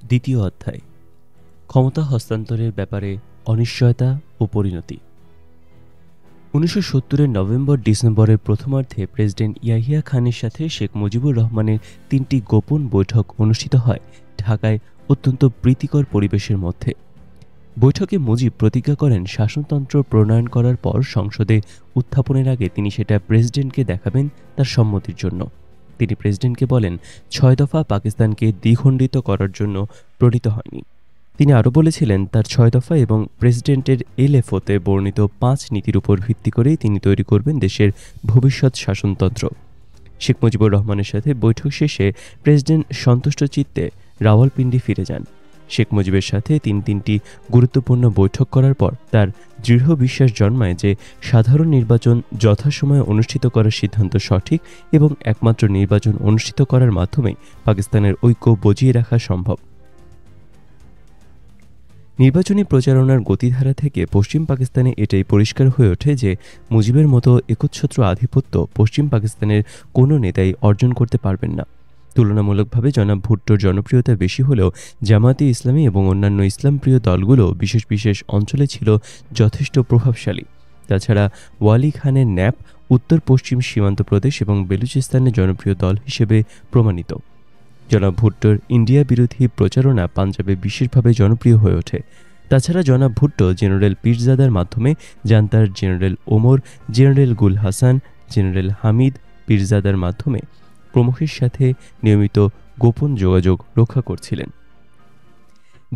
দ্বিতীয় অধ্যায়, ক্ষমতা হস্তান্তরের ব্যাপারে অনিশ্চয়তা ও পরিণতি। 1970-এর নভেম্বর-ডিসেম্বরের প্রথমার্ধে প্রেসিডেন্ট ইয়াহিয়া খানের সাথে শেখ মুজিবুর রহমানের 3টি গোপন বৈঠক অনুষ্ঠিত হয় ঢাকায় অত্যন্ত প্রীতিকর পরিবেশের মধ্যে। বৈঠকে মুজিব প্রতিজ্ঞা করেন শাসনতন্ত্র প্রণয়ন করার পর সংসদে উত্থাপনের আগে তিনি সেটা প্রেসিডেন্টকে দেখাবেন তার সম্মতির জন্য। তিনি প্রেসিডেন্টকে বলেন 6 দফা পাকিস্তানকে দ্বিখণ্ডিত করার জন্য প্রণীত হয়নি। তিনি আরও বলেছিলেন তার 6 দফা এবং প্রেসিডেন্টের এলএফওতে বর্ণিত 5 নীতির উপর ভিত্তি করেই তিনি তৈরি করবেন দেশের ভবিষ্যৎ শাসনতন্ত্র। শেখ মুজিবুর রহমানের সাথে বৈঠক শেষে প্রেসিডেন্ট সন্তুষ্ট চিত্তে রাওয়ালপিন্ডি ফিরে যান। শেখ মুজিবের সাথে তিনটি গুরুত্বপূর্ণ বৈঠক করার পর তার দৃঢ় বিশ্বাস জন্মায় যে সাধারণ নির্বাচন যথাসময়ে অনুষ্ঠিত করার সিদ্ধান্ত সঠিক এবং একমাত্র নির্বাচন অনুষ্ঠিত করার মাধ্যমেই পাকিস্তানের ঐক্য বজিয়ে রাখা সম্ভব। নির্বাচনী প্রচারণার গতিধারা থেকে পশ্চিম পাকিস্তানে এটাই পরিষ্কার হয়ে ওঠে যে মুজিবের মতো একচ্ছত্র আধিপত্য পশ্চিম পাকিস্তানের কোনো নেতাই অর্জন করতে পারবেন না। তুলনামূলকভাবে জনাব ভুট্টোর জনপ্রিয়তা বেশি হলেও জামায়াতে ইসলামী এবং অন্যান্য ইসলামপ্রিয় দলগুলো বিশেষ বিশেষ অঞ্চলে ছিল যথেষ্ট প্রভাবশালী। তাছাড়া ওয়ালি খানের ন্যাপ উত্তর পশ্চিম সীমান্ত প্রদেশ এবং বেলুচিস্তানের জনপ্রিয় দল হিসেবে প্রমাণিত। জনাব ভুট্টোর ইন্ডিয়া বিরোধী প্রচারণা পাঞ্জাবে বিশেষভাবে জনপ্রিয় হয়ে ওঠে। তাছাড়া জনাব ভুট্টো জেনারেল পীরজাদার মাধ্যমে জান্তার জেনারেল ওমর, জেনারেল গুল হাসান, জেনারেল হামিদ পীরজাদার মাধ্যমে প্রমুখের সাথে নিয়মিত গোপন যোগাযোগ রক্ষা করছিলেন।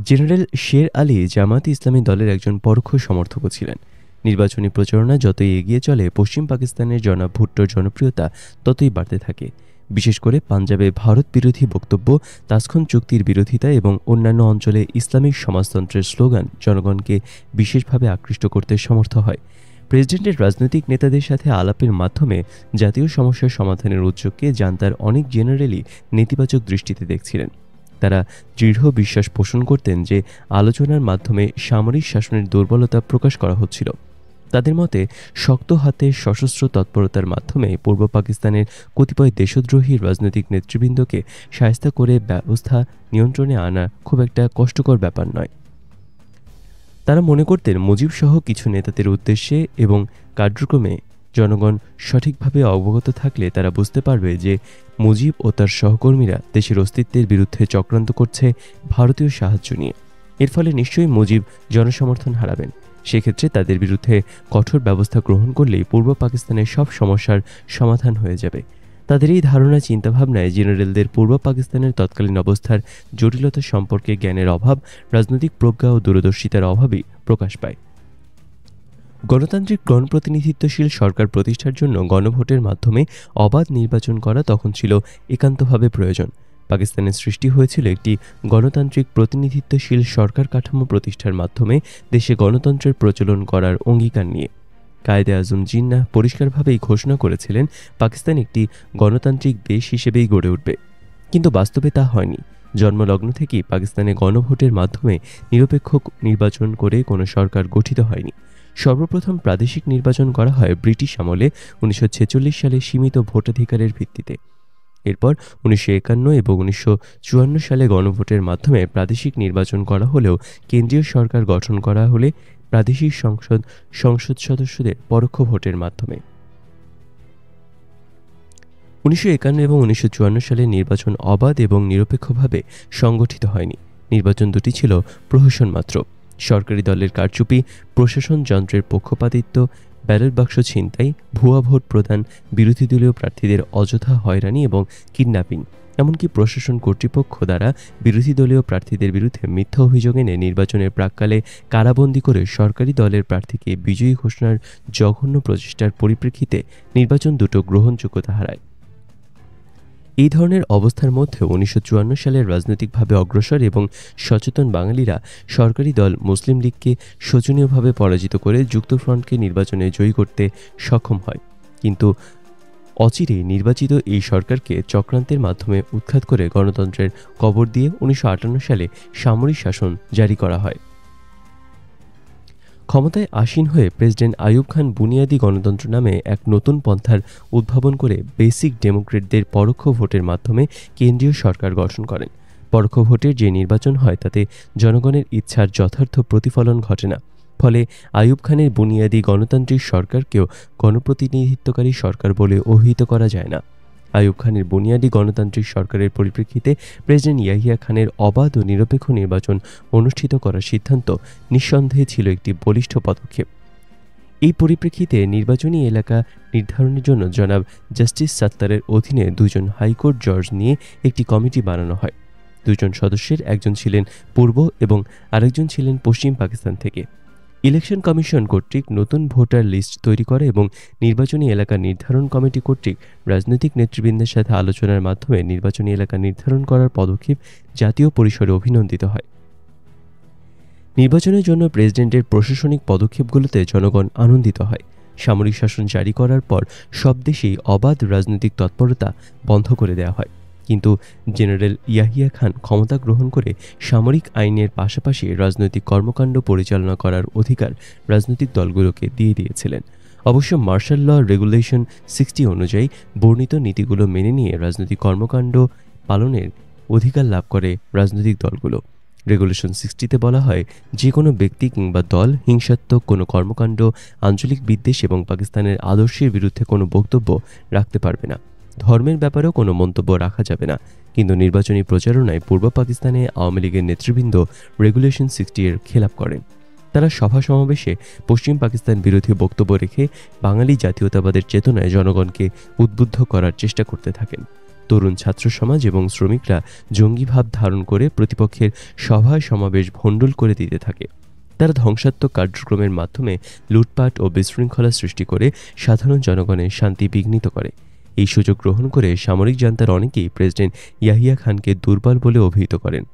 জেনারেল শের আলী জামায়াতে ইসলামী দলের একজন পরোক্ষ সমর্থকও ছিলেন। নির্বাচনী প্রচারণা যতই এগিয়ে চলে পশ্চিম পাকিস্তানের জনাব ভুট্টোর জনপ্রিয়তা ততই বাড়তে থাকে। বিশেষ করে পাঞ্জাবে ভারত বিরোধী বক্তব্য, তাসখন চুক্তির বিরোধিতা এবং অন্যান্য অঞ্চলে ইসলামিক সমাজতন্ত্রের স্লোগান জনগণকে বিশেষভাবে আকৃষ্ট করতে সমর্থ হয়। প্রেসিডেন্টের রাজনৈতিক নেতাদের সাথে আলাপের মাধ্যমে জাতীয় সমস্যার সমাধানের উদ্যোগকে জান্তার অনেক জেনারেলই নেতিবাচক দৃষ্টিতে দেখছিলেন। তারা দৃঢ় বিশ্বাস পোষণ করতেন যে আলোচনার মাধ্যমে সামরিক শাসনের দুর্বলতা প্রকাশ করা হচ্ছিল। তাদের মতে শক্ত হাতে সশস্ত্র তৎপরতার মাধ্যমে পূর্ব পাকিস্তানের কতিপয় দেশদ্রোহী রাজনৈতিক নেতৃবৃন্দকে শায়েস্তা করে ব্যবস্থা নিয়ন্ত্রণে আনা খুব একটা কষ্টকর ব্যাপার নয়। তারা মনে করতেন মুজিবসহ কিছু নেতাদের উদ্দেশ্যে এবং কার্যক্রমে জনগণ সঠিকভাবে অবগত থাকলে তারা বুঝতে পারবে যে মুজিব ও তার সহকর্মীরা দেশের অস্তিত্বের বিরুদ্ধে চক্রান্ত করছে ভারতীয় সাহায্য নিয়ে। এর ফলে নিশ্চয়ই মুজিব জনসমর্থন হারাবেন। সেক্ষেত্রে তাদের বিরুদ্ধে কঠোর ব্যবস্থা গ্রহণ করলেই পূর্ব পাকিস্তানের সব সমস্যার সমাধান হয়ে যাবে। তাদের এই ধারণা চিন্তাভাবনায় জেনারেলদের পূর্ব পাকিস্তানের তৎকালীন অবস্থার জটিলতা সম্পর্কে জ্ঞানের অভাব, রাজনৈতিক প্রজ্ঞা ও দূরদর্শিতার অভাবই প্রকাশ পায়। গণতান্ত্রিক গণপ্রতিনিধিত্বশীল সরকার প্রতিষ্ঠার জন্য গণভোটের মাধ্যমে অবাধ নির্বাচন করা তখন ছিল একান্তভাবে প্রয়োজন। পাকিস্তানের সৃষ্টি হয়েছিল একটি গণতান্ত্রিক প্রতিনিধিত্বশীল সরকার কাঠামো প্রতিষ্ঠার মাধ্যমে দেশে গণতন্ত্রের প্রচলন করার অঙ্গীকার নিয়ে। কায়েদে আজম জিন্নাহ পরিষ্কারভাবেই ঘোষণা করেছিলেন পাকিস্তান একটি গণতান্ত্রিক দেশ হিসেবেই গড়ে উঠবে, কিন্তু বাস্তবে তা হয়নি। জন্মলগ্ন থেকেই পাকিস্তানে গণভোটের মাধ্যমে নিরপেক্ষ নির্বাচন করে কোনো সরকার গঠিত হয়নি। সর্বপ্রথম প্রাদেশিক নির্বাচন করা হয় ব্রিটিশ আমলে 1946 সালে সীমিত ভোটাধিকারের ভিত্তিতে। এরপর 1951 এবং 1954 সালে গণভোটের মাধ্যমে প্রাদেশিক নির্বাচন করা হলেও কেন্দ্রীয় সরকার গঠন করা হলে প্রাদেশিক সংসদ সদস্যদের পরোক্ষ ভোটের মাধ্যমে। 1951 এবং 1954 সালে নির্বাচন অবাধ এবং নিরপেক্ষভাবে সংগঠিত হয়নি। নির্বাচন দুটি ছিল প্রহসন মাত্র। সরকারি দলের কারচুপি, প্রশাসন যন্ত্রের পক্ষপাতিত্ব, ব্যালট বাক্স ছিনতাই, ভুয়া ভোট প্রদান, বিরোধী দলীয় প্রার্থীদের অযথা হয়রানি এবং কিডন্যাপিং, এমনকি প্রশাসন কর্তৃপক্ষ দ্বারা বিরোধী দলীয় প্রার্থীদের বিরুদ্ধে মিথ্যা অভিযোগ এনে নির্বাচনের প্রাক্কালে কারাবন্দী করে সরকারি দলের প্রার্থীকে বিজয়ী ঘোষণার জঘন্য প্রচেষ্টার পরিপ্রেক্ষিতে নির্বাচন দুটো গ্রহণযোগ্যতা হারায়। এই ধরনের অবস্থার মধ্যে 1954 সালের রাজনৈতিকভাবে অগ্রসর এবং সচেতন বাঙালিরা সরকারি দল মুসলিম লীগকে শোচনীয়ভাবে পরাজিত করে যুক্তফ্রন্টকে নির্বাচনে জয়ী করতে সক্ষম হয়। কিন্তু অচিরেই নির্বাচিত এই সরকারকে চক্রান্তের মাধ্যমে উৎখাত করে গণতন্ত্রের কবর দিয়ে 1958 সালে সামরিক শাসন জারি করা হয়। ক্ষমতায় আসীন হয়ে প্রেসিডেন্ট আইয়ুব খান বুনিয়াদী গণতন্ত্র নামে এক নতুন পন্থার উদ্ভাবন করে বেসিক ডেমোক্রেটদের পরোক্ষ ভোটের মাধ্যমে কেন্দ্রীয় সরকার গঠন করেন। পরোক্ষ ভোটের যে নির্বাচন হয় তাতে জনগণের ইচ্ছার যথার্থ প্রতিফলন ঘটে না। ফলে আইয়ুব খানের বুনিয়াদী গণতান্ত্রিক সরকারকেও গণপ্রতিনিধিত্বকারী সরকার বলে অভিহিত করা যায় না। আইয়ুব খানের বুনিয়াদী গণতান্ত্রিক সরকারের পরিপ্রেক্ষিতে প্রেসিডেন্ট ইয়াহিয়া খানের অবাধ ও নিরপেক্ষ নির্বাচন অনুষ্ঠিত করার সিদ্ধান্ত নিঃসন্দেহে ছিল একটি বলিষ্ঠ পদক্ষেপ। এই পরিপ্রেক্ষিতে নির্বাচনী এলাকা নির্ধারণের জন্য জনাব জাস্টিস সাত্তারের অধীনে 2 জন হাইকোর্ট জজ নিয়ে একটি কমিটি বানানো হয়। 2 জন সদস্যের একজন ছিলেন পূর্ব এবং আরেকজন ছিলেন পশ্চিম পাকিস্তান থেকে। ইলেকশন কমিশন কর্তৃক নতুন ভোটার লিস্ট তৈরি করে এবং নির্বাচনী এলাকা নির্ধারণ কমিটি কর্তৃক রাজনৈতিক নেতৃবৃন্দের সাথে আলোচনার মাধ্যমে নির্বাচনী এলাকা নির্ধারণ করার পদক্ষেপ জাতীয় পরিসরে অভিনন্দিত হয়। নির্বাচনের জন্য প্রেসিডেন্টের প্রশাসনিক পদক্ষেপগুলোতে জনগণ আনন্দিত হয়। সামরিক শাসন জারি করার পর সব দেশেই অবাধ রাজনৈতিক তৎপরতা বন্ধ করে দেওয়া হয়, কিন্তু জেনারেল ইয়াহিয়া খান ক্ষমতা গ্রহণ করে সামরিক আইনের পাশাপাশি রাজনৈতিক কর্মকাণ্ড পরিচালনা করার অধিকার রাজনৈতিক দলগুলোকে দিয়ে দিয়েছিলেন। অবশ্য মার্শাল ল রেগুলেশন 60 অনুযায়ী বর্ণিত নীতিগুলো মেনে নিয়ে রাজনৈতিক কর্মকাণ্ড পালনের অধিকার লাভ করে রাজনৈতিক দলগুলো। রেগুলেশন 60-তে বলা হয়, যে কোনো ব্যক্তি কিংবা দল হিংসাত্মক কোনো কর্মকাণ্ড, আঞ্চলিক বিদ্বেষ এবং পাকিস্তানের আদর্শের বিরুদ্ধে কোনো বক্তব্য রাখতে পারবে না। ধর্মের ব্যাপারেও কোনো মন্তব্য রাখা যাবে না। কিন্তু নির্বাচনী প্রচারণায় পূর্ব পাকিস্তানে আওয়ামী লীগের নেতৃবৃন্দ রেগুলেশন 60-এর খেলাপ করেন। তারা সভা সমাবেশে পশ্চিম পাকিস্তান বিরোধী বক্তব্য রেখে বাঙালি জাতীয়তাবাদের চেতনায় জনগণকে উদ্বুদ্ধ করার চেষ্টা করতে থাকেন। তরুণ ছাত্র সমাজ এবং শ্রমিকরা জঙ্গি ভাব ধারণ করে প্রতিপক্ষের সভায় সমাবেশ ভণ্ডুল করে দিতে থাকে। তারা ধ্বংসাত্মক কার্যক্রমের মাধ্যমে লুটপাট ও বিশৃঙ্খলা সৃষ্টি করে সাধারণ জনগণের শান্তি বিঘ্নিত করে। এই সুযোগ গ্রহণ করে সামরিক জান্তার অনেকেই প্রেসিডেন্ট ইয়াহিয়া খানকে দুর্বল বলে অভিহিত করেন।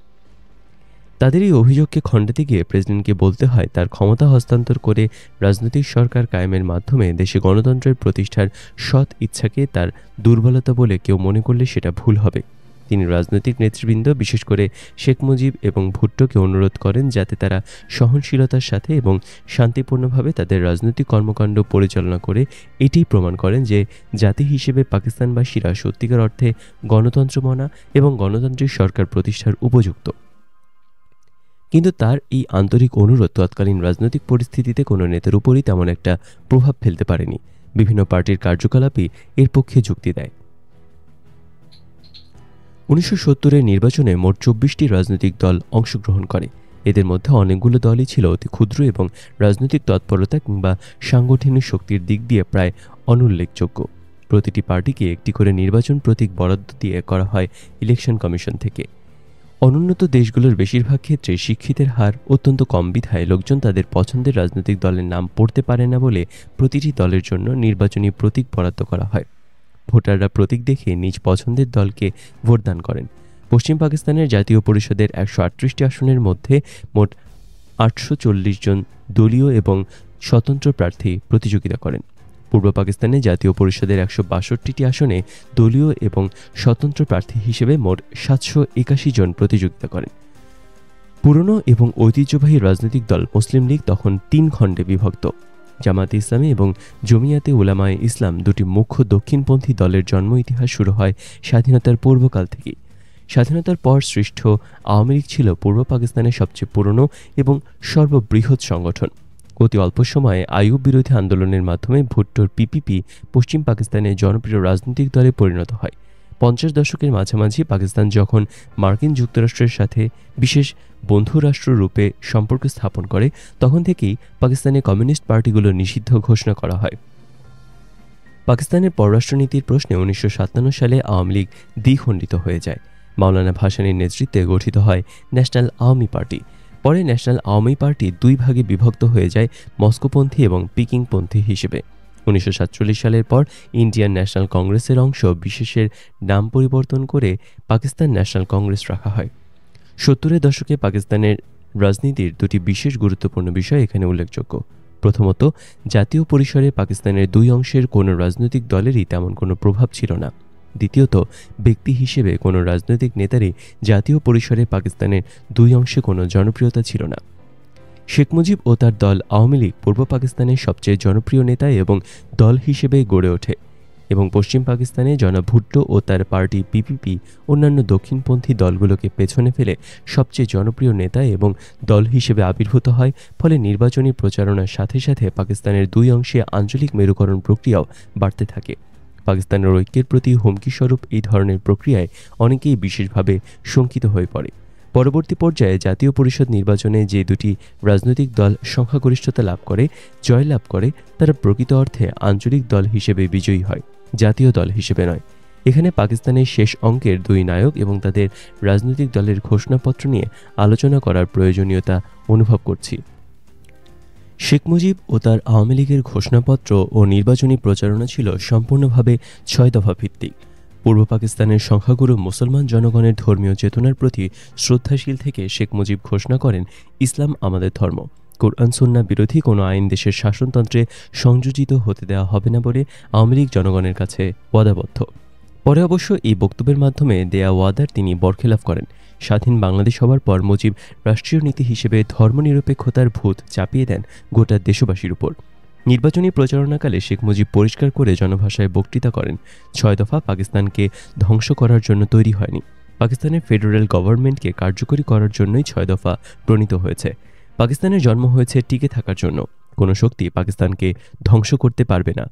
তাদের এই অভিযোগকে খণ্ডাতে গিয়ে প্রেসিডেন্টকে বলতে হয়, তার ক্ষমতা হস্তান্তর করে রাজনৈতিক সরকার কায়েমের মাধ্যমে দেশে গণতন্ত্রের প্রতিষ্ঠার সৎ ইচ্ছাকে তার দুর্বলতা বলে কেউ মনে করলে সেটা ভুল হবে। তিনি রাজনৈতিক নেতৃবৃন্দ, বিশেষ করে শেখ মুজিব এবং ভুট্টোকে অনুরোধ করেন যাতে তারা সহনশীলতার সাথে এবং শান্তিপূর্ণভাবে তাদের রাজনৈতিক কর্মকাণ্ড পরিচালনা করে এটি প্রমাণ করেন যে জাতি হিসেবে পাকিস্তানবাসীরা সত্যিকার অর্থে গণতন্ত্র মানা এবং গণতান্ত্রিক সরকার প্রতিষ্ঠার উপযুক্ত। কিন্তু তার এই আন্তরিক অনুরোধ তৎকালীন রাজনৈতিক পরিস্থিতিতে কোনো নেতার উপরই তেমন একটা প্রভাব ফেলতে পারেনি। বিভিন্ন পার্টির কার্যকলাপই এর পক্ষে যুক্তি দেয়। 1970-এর নির্বাচনে মোট 24টি রাজনৈতিক দল অংশগ্রহণ করে। এদের মধ্যে অনেকগুলো দলই ছিল অতি ক্ষুদ্র এবং রাজনৈতিক তৎপরতা কিংবা সাংগঠনিক শক্তির দিক দিয়ে প্রায় অনুল্লেখযোগ্য। প্রতিটি পার্টিকে একটি করে নির্বাচন প্রতীক বরাদ্দ দিয়ে করা হয় ইলেকশন কমিশন থেকে। অনুন্নত দেশগুলোর বেশিরভাগ ক্ষেত্রে শিক্ষিতের হার অত্যন্ত কম বিধায় লোকজন তাদের পছন্দের রাজনৈতিক দলের নাম পড়তে পারে না বলে প্রতিটি দলের জন্য নির্বাচনী প্রতীক বরাদ্দ করা হয়। ভোটাররা প্রতীক দেখে নিজ পছন্দের দলকে ভোটদান করেন। পশ্চিম পাকিস্তানের জাতীয় পরিষদের 138টি আসনের মধ্যে মোট 840 জন দলীয় এবং স্বতন্ত্র প্রার্থী প্রতিযোগিতা করেন। পূর্ব পাকিস্তানে জাতীয় পরিষদের 162টি আসনে দলীয় এবং স্বতন্ত্র প্রার্থী হিসেবে মোট 781 জন প্রতিযোগিতা করেন। পুরনো এবং ঐতিহ্যবাহী রাজনৈতিক দল মুসলিম লীগ তখন 3 খণ্ডে বিভক্ত। জামায়াতে ইসলামী এবং জমিয়াতে উলামায়ে ইসলাম দুটি মুখ্য দক্ষিণপন্থী দলের জন্ম ইতিহাস শুরু হয় স্বাধীনতার পূর্বকাল থেকেই। স্বাধীনতার পর সৃষ্ট আওয়ামী লীগ ছিল পূর্ব পাকিস্তানের সবচেয়ে পুরনো এবং সর্ববৃহৎ সংগঠন। অতি অল্প সময়ে আইয়ুব বিরোধী আন্দোলনের মাধ্যমে ভুট্টোর পিপিপি পশ্চিম পাকিস্তানের জনপ্রিয় রাজনৈতিক দলে পরিণত হয়। 50 দশকের মাঝামাঝি পাকিস্তান যখন মার্কিন যুক্তরাষ্ট্রের সাথে বিশেষ বন্ধুরাষ্ট্র রূপে সম্পর্ক স্থাপন করে, তখন থেকেই পাকিস্তানের কমিউনিস্ট পার্টিগুলো নিষিদ্ধ ঘোষণা করা হয়। পাকিস্তানের পররাষ্ট্রনীতির প্রশ্নে 1957 সালে আওয়ামী লীগ দ্বিখণ্ডিত হয়ে যায়। মাওলানা ভাসানীর নেতৃত্বে গঠিত হয় ন্যাশনাল আওয়ামী পার্টি। পরে ন্যাশনাল আওয়ামী পার্টি 2 ভাগে বিভক্ত হয়ে যায় মস্কোপন্থী এবং পিকিংপন্থী হিসেবে। 1947 সালের পর ইন্ডিয়ান ন্যাশনাল কংগ্রেসের অংশ বিশেষের নাম পরিবর্তন করে পাকিস্তান ন্যাশনাল কংগ্রেস রাখা হয়। 70-এর দশকে পাকিস্তানের রাজনীতির 2টি বিশেষ গুরুত্বপূর্ণ বিষয় এখানে উল্লেখযোগ্য। প্রথমত, জাতীয় পরিসরে পাকিস্তানের 2 অংশের কোনো রাজনৈতিক দলেরই তেমন কোনো প্রভাব ছিল না। দ্বিতীয়ত, ব্যক্তি হিসেবে কোনো রাজনৈতিক নেতারই জাতীয় পরিসরে পাকিস্তানের 2 অংশে কোনো জনপ্রিয়তা ছিল না। শেখ মুজিব ও তার দল আওয়ামী লীগ পূর্ব পাকিস্তানের সবচেয়ে জনপ্রিয় নেতা এবং দল হিসেবে গড়ে ওঠে। এবং পশ্চিম পাকিস্তানে জনাব ভুট্টো ও তার পার্টি পিপিপি অন্যান্য দক্ষিণপন্থী দলগুলোকে পেছনে ফেলে সবচেয়ে জনপ্রিয় নেতা এবং দল হিসেবে আবির্ভূত হয়। ফলে নির্বাচনী প্রচারণার সাথে সাথে পাকিস্তানের দুই অংশে আঞ্চলিক মেরুকরণ প্রক্রিয়াও বাড়তে থাকে। পাকিস্তানের ঐক্যের প্রতি হুমকিস্বরূপ এই ধরনের প্রক্রিয়ায় অনেকেই বিশেষভাবে শঙ্কিত হয়ে পড়ে। পরবর্তী পর্যায়ে জাতীয় পরিষদ নির্বাচনে যে দুটি রাজনৈতিক দল সংখ্যাগরিষ্ঠতা লাভ করে, জয়লাভ করে, তারা প্রকৃত অর্থে আঞ্চলিক দল হিসেবে বিজয়ী হয়, জাতীয় দল হিসেবে নয়। এখানে পাকিস্তানের শেষ অঙ্কের দুই নায়ক এবং তাদের রাজনৈতিক দলের ঘোষণাপত্র নিয়ে আলোচনা করার প্রয়োজনীয়তা অনুভব করছি। শেখ মুজিব ও তার আওয়ামী লীগের ঘোষণাপত্র ও নির্বাচনী প্রচারণা ছিল সম্পূর্ণভাবে 6 দফা ভিত্তিক। পূর্ব পাকিস্তানের সংখ্যাগুরু মুসলমান জনগণের ধর্মীয় চেতনার প্রতি শ্রদ্ধাশীল থেকে শেখ মুজিব ঘোষণা করেন, ইসলাম আমাদের ধর্ম। কোরআন সুন্নাহ বিরোধী কোনো আইন দেশের শাসনতন্ত্রে সংযোজিত হতে দেওয়া হবে না বলে আওয়ামী লীগ জনগণের কাছে ওয়াদাবদ্ধ। পরে অবশ্য এই বক্তব্যের মাধ্যমে দেয়া ওয়াদার তিনি বরখেলাপ করেন। স্বাধীন বাংলাদেশ হওয়ার পর মুজিব রাষ্ট্রীয় নীতি হিসেবে ধর্মনিরপেক্ষতার ভূত চাপিয়ে দেন গোটা দেশবাসীর উপর। নির্বাচনী প্রচারণাকালে শেখ মুজিব পরিষ্কার করে জনভাষায় বক্তৃতা করেন, 6 দফা পাকিস্তানকে ধ্বংস করার জন্য তৈরি হয়নি। পাকিস্তানের ফেডারেল গভর্নমেন্টকে কার্যকরী করার জন্যই 6 দফা প্রণীত হয়েছে। পাকিস্তানের জন্ম হয়েছে টিকে থাকার জন্য। কোনো শক্তি পাকিস্তানকে ধ্বংস করতে পারবে না।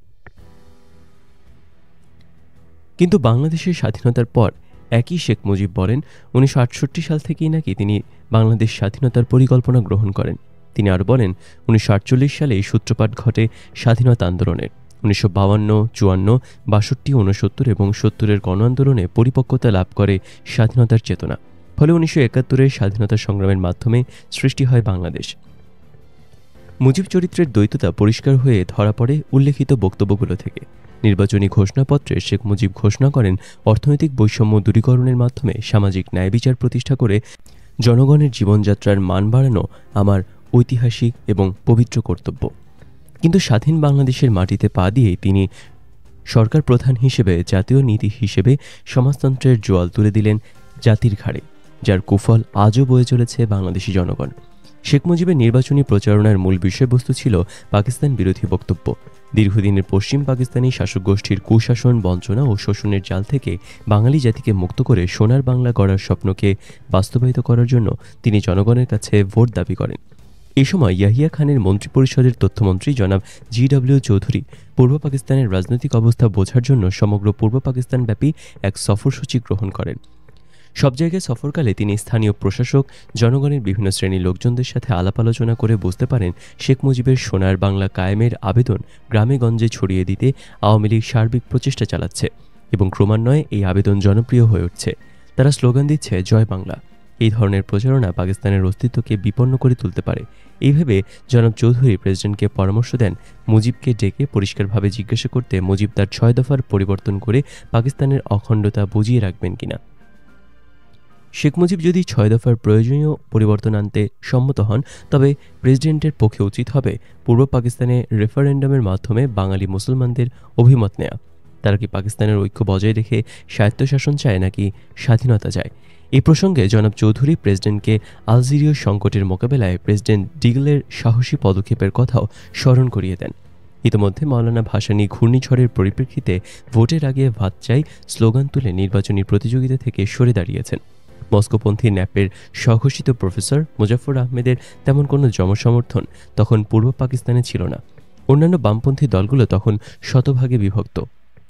কিন্তু বাংলাদেশের স্বাধীনতার পর একই শেখ মুজিব বলেন, 1968 সাল থেকেই নাকি তিনি বাংলাদেশ স্বাধীনতার পরিকল্পনা গ্রহণ করেন। তিনি আরও বলেন, 1948 সালেই সূত্রপাত ঘটে স্বাধীনতা আন্দোলনের। 1952, 54, 62, 69 এবং 70-এর গণ আন্দোলনে পরিপক্কতা লাভ করে স্বাধীনতার চেতনা। ফলে 1971-এর স্বাধীনতা সংগ্রামের মাধ্যমে সৃষ্টি হয় বাংলাদেশ। মুজিব চরিত্রের দ্বৈততা পরিষ্কার হয়ে ধরা পড়ে উল্লেখিত বক্তব্যগুলো থেকে। নির্বাচনী ঘোষণাপত্রে শেখ মুজিব ঘোষণা করেন, অর্থনৈতিক বৈষম্য দূরীকরণের মাধ্যমে সামাজিক ন্যায় বিচার প্রতিষ্ঠা করে জনগণের জীবনযাত্রার মান বাড়ানো আমার ঐতিহাসিক এবং পবিত্র কর্তব্য। কিন্তু স্বাধীন বাংলাদেশের মাটিতে পা দিয়েই তিনি সরকার প্রধান হিসেবে জাতীয় নীতি হিসেবে সমাজতন্ত্রের জোয়াল তুলে দিলেন জাতির ঘাড়ে, যার কুফল আজও বয়ে চলেছে বাংলাদেশি জনগণ। শেখ মুজিবের নির্বাচনী প্রচারণার মূল বিষয়বস্তু ছিল পাকিস্তান বিরোধী বক্তব্য। দীর্ঘদিনের পশ্চিম পাকিস্তানি শাসক গোষ্ঠীর কুশাসন, বঞ্চনা ও শোষণের জাল থেকে বাঙালি জাতিকে মুক্ত করে সোনার বাংলা গড়ার স্বপ্নকে বাস্তবায়িত করার জন্য তিনি জনগণের কাছে ভোট দাবি করেন। এই সময় ইয়াহিয়া খানের মন্ত্রিপরিষদের তথ্যমন্ত্রী জনাব জি.ডব্লিউ. চৌধুরী পূর্ব পাকিস্তানের রাজনৈতিক অবস্থা বোঝার জন্য সমগ্র পূর্ব পাকিস্তানব্যাপী এক সফরসূচি গ্রহণ করেন। সব জায়গায় সফরকালে তিনি স্থানীয় প্রশাসক, জনগণের বিভিন্ন শ্রেণীর লোকজনদের সাথে আলাপ আলোচনা করে বুঝতে পারেন শেখ মুজিবের সোনার বাংলা কায়েমের আবেদন গ্রামে গঞ্জে ছড়িয়ে দিতে আওয়ামী লীগ সার্বিক প্রচেষ্টা চালাচ্ছে এবং ক্রমান্বয়ে এই আবেদন জনপ্রিয় হয়ে উঠছে। তারা স্লোগান দিচ্ছে, জয় বাংলা। এই ধরনের প্রচারণা পাকিস্তানের অস্তিত্বকে বিপন্ন করে তুলতে পারে। এইভাবে জনাব চৌধুরী প্রেসিডেন্টকে পরামর্শ দেন মুজিবকে ডেকে পরিষ্কারভাবে জিজ্ঞাসা করতে মুজিব তার 6 দফার পরিবর্তন করে পাকিস্তানের অখণ্ডতা বুঝিয়ে রাখবেন কিনা। শেখ মুজিব যদি 6 দফার প্রয়োজনীয় পরিবর্তন আনতে সম্মত হন, তবে প্রেসিডেন্টের পক্ষে উচিত হবে পূর্ব পাকিস্তানে রেফারেন্ডামের মাধ্যমে বাঙালি মুসলমানদের অভিমত নেওয়া। তারা কি পাকিস্তানের ঐক্য বজায় রেখে স্বায়ত্তশাসন চায় নাকি স্বাধীনতা চায়? এই প্রসঙ্গে জনাব চৌধুরী প্রেসিডেন্টকে আলজেরীয় সংকটের মোকাবেলায় প্রেসিডেন্ট ডিগলের সাহসী পদক্ষেপের কথাও স্মরণ করিয়ে দেন। ইতিমধ্যে মাওলানা ভাসানী ঘূর্ণিঝড়ের পরিপ্রেক্ষিতে ভোটের আগে ভাত চাই স্লোগান তুলে নির্বাচনী প্রতিযোগিতা থেকে সরে দাঁড়িয়েছেন। মস্কোপন্থী ন্যাপের স্বঘোষিত প্রফেসর মুজাফফর আহমেদের তেমন কোনো জনসমর্থন তখন পূর্ব পাকিস্তানে ছিল না। অন্যান্য বামপন্থী দলগুলো তখন শতভাগে বিভক্ত।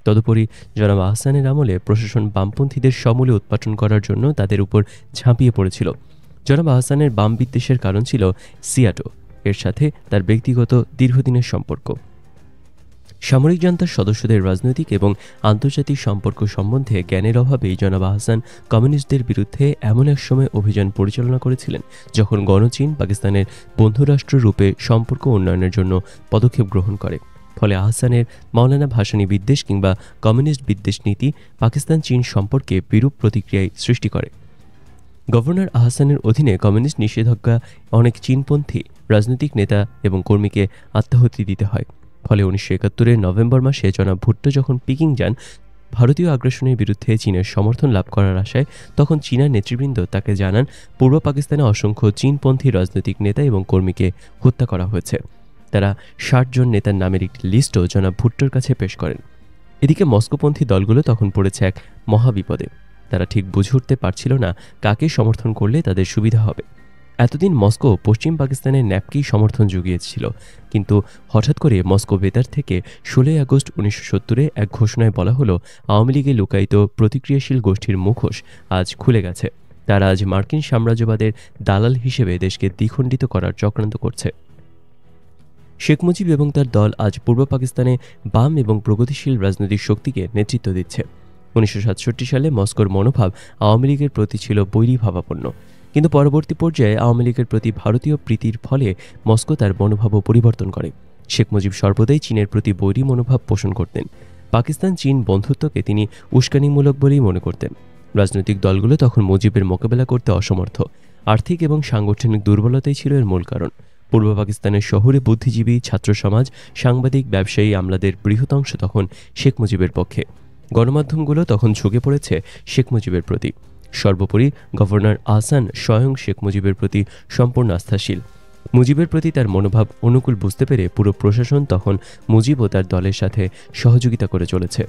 তদুপরি জনাব আহসানের আমলে প্রশাসন বামপন্থীদের সমূলে উৎপাটন করার জন্য তাদের উপর ঝাঁপিয়ে পড়েছিল। জনাব আহসানের বাম বিদ্বেষের কারণ ছিল সিয়াটো, এর সাথে তার ব্যক্তিগত দীর্ঘদিনের সম্পর্ক। সামরিক জান্তার সদস্যদের রাজনৈতিক এবং আন্তর্জাতিক সম্পর্ক সম্বন্ধে জ্ঞানের অভাবেই জনাব আহসান কমিউনিস্টদের বিরুদ্ধে এমন এক সময় অভিযান পরিচালনা করেছিলেন যখন গণচীন পাকিস্তানের বন্ধুরাষ্ট্র রূপে সম্পর্ক উন্নয়নের জন্য পদক্ষেপ গ্রহণ করে। ফলে আহসানের মাওলানা ভাসানী বিদ্বেষ কিংবা কমিউনিস্ট বিদ্বেষ নীতি পাকিস্তান চীন সম্পর্কে বিরূপ প্রতিক্রিয়ায় সৃষ্টি করে। গভর্নর আহসানের অধীনে কমিউনিস্ট নিষেধাজ্ঞা অনেক চীনপন্থী রাজনৈতিক নেতা এবং কর্মীকে আত্মাহুতি দিতে হয়। ফলে 1971-এর নভেম্বর মাসে জনাব ভুট্টো যখন পিকিং যান ভারতীয় আগ্রাসনের বিরুদ্ধে চীনের সমর্থন লাভ করার আশায়, তখন চীনা নেতৃবৃন্দ তাকে জানান পূর্ব পাকিস্তানে অসংখ্য চীনপন্থী রাজনৈতিক নেতা এবং কর্মীকে হত্যা করা হয়েছে। তারা 60 জন নেতার নামের একটি লিস্টও জনাব ভুট্টোর কাছে পেশ করেন। এদিকে মস্কোপন্থী দলগুলো তখন পড়েছে এক মহাবিপদে। তারা ঠিক বুঝে উঠতে পারছিল না কাকে সমর্থন করলে তাদের সুবিধা হবে। এতদিন মস্কো পশ্চিম পাকিস্তানের ন্যাপকেই সমর্থন জুগিয়েছিল, কিন্তু হঠাৎ করে মস্কো বেতার থেকে 16 আগস্ট 1970-এ এক ঘোষণায় বলা হলো আওয়ামী লীগে লুকায়িত প্রতিক্রিয়াশীল গোষ্ঠীর মুখোশ আজ খুলে গেছে। তারা আজ মার্কিন সাম্রাজ্যবাদের দালাল হিসেবে দেশকে দ্বিখণ্ডিত করার চক্রান্ত করছে। শেখ মুজিব এবং তার দল আজ পূর্ব পাকিস্তানে বাম এবং প্রগতিশীল রাজনৈতিক শক্তিকে নেতৃত্ব দিচ্ছে। 1967 সালে মস্কোর মনোভাব আওয়ামী লীগের প্রতি ছিল বৈরী ভাবাপন্ন, কিন্তু পরবর্তী পর্যায়ে আওয়ামী লীগের প্রতি ভারতীয় প্রীতির ফলে মস্কো তার মনোভাবও পরিবর্তন করে। শেখ মুজিব সর্বদাই চীনের প্রতি বৈরী মনোভাব পোষণ করতেন। পাকিস্তান চীন বন্ধুত্বকে তিনি উস্কানিমূলক বলেই মনে করতেন। রাজনৈতিক দলগুলো তখন মুজিবের মোকাবেলা করতে অসমর্থ। আর্থিক এবং সাংগঠনিক দুর্বলতাই ছিল এর মূল কারণ। পূর্ব পাকিস্তানের শহুরে বুদ্ধিজীবী, ছাত্র সমাজ, সাংবাদিক, ব্যবসায়ী আমলাদের বৃহৎ অংশ তখন শেখ মুজিবের পক্ষে। গণমাধ্যমগুলো তখন ঝুঁকে পড়েছে শেখ মুজিবের প্রতি। সর্বোপরি গভর্নর আহসান স্বয়ং শেখ মুজিবের প্রতি সম্পূর্ণ আস্থাশীল। মুজিবের প্রতি তার মনোভাব অনুকূল বুঝতে পেরে পুরো প্রশাসন তখন মুজিব ও তার দলের সাথে সহযোগিতা করে চলেছে।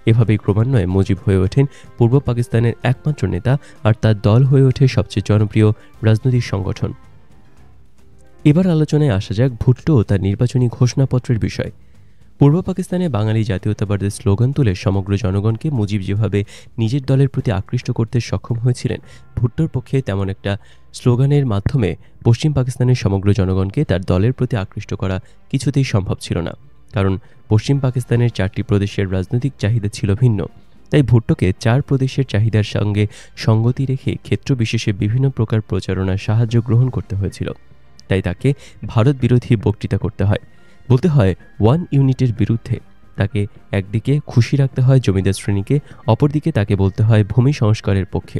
এভাবেই ক্রমান্বয়ে মুজিব হয়ে ওঠেন পূর্ব পাকিস্তানের একমাত্র নেতা, আর তার দল হয়ে ওঠে সবচেয়ে জনপ্রিয় রাজনৈতিক সংগঠন। এবার আলোচনায় আসা যাক ভুট্টো ও তার নির্বাচনী ঘোষণাপত্রের বিষয়। পূর্ব পাকিস্তানে বাঙালি জাতীয়তাবাদের স্লোগান তুলে সমগ্র জনগণকে মুজিব যেভাবে নিজের দলের প্রতি আকৃষ্ট করতে সক্ষম হয়েছিলেন, ভুট্টোর পক্ষে তেমন একটা স্লোগানের মাধ্যমে পশ্চিম পাকিস্তানের সমগ্র জনগণকে তার দলের প্রতি আকৃষ্ট করা কিছুতেই সম্ভব ছিল না। কারণ পশ্চিম পাকিস্তানের 4টি প্রদেশের রাজনৈতিক চাহিদা ছিল ভিন্ন। তাই ভুট্টোকে 4 প্রদেশের চাহিদার সঙ্গে সঙ্গতি রেখে ক্ষেত্র বিশেষে বিভিন্ন প্রকার প্রচারণার সাহায্য গ্রহণ করতে হয়েছিল। তাই তাকে ভারত বিরোধী বক্তৃতা করতে হয়, বলতে হয় 1 ইউনিটের বিরুদ্ধে। তাকে একদিকে খুশি রাখতে হয় জমিদার শ্রেণীকে, অপরদিকে তাকে বলতে হয় ভূমি সংস্কারের পক্ষে।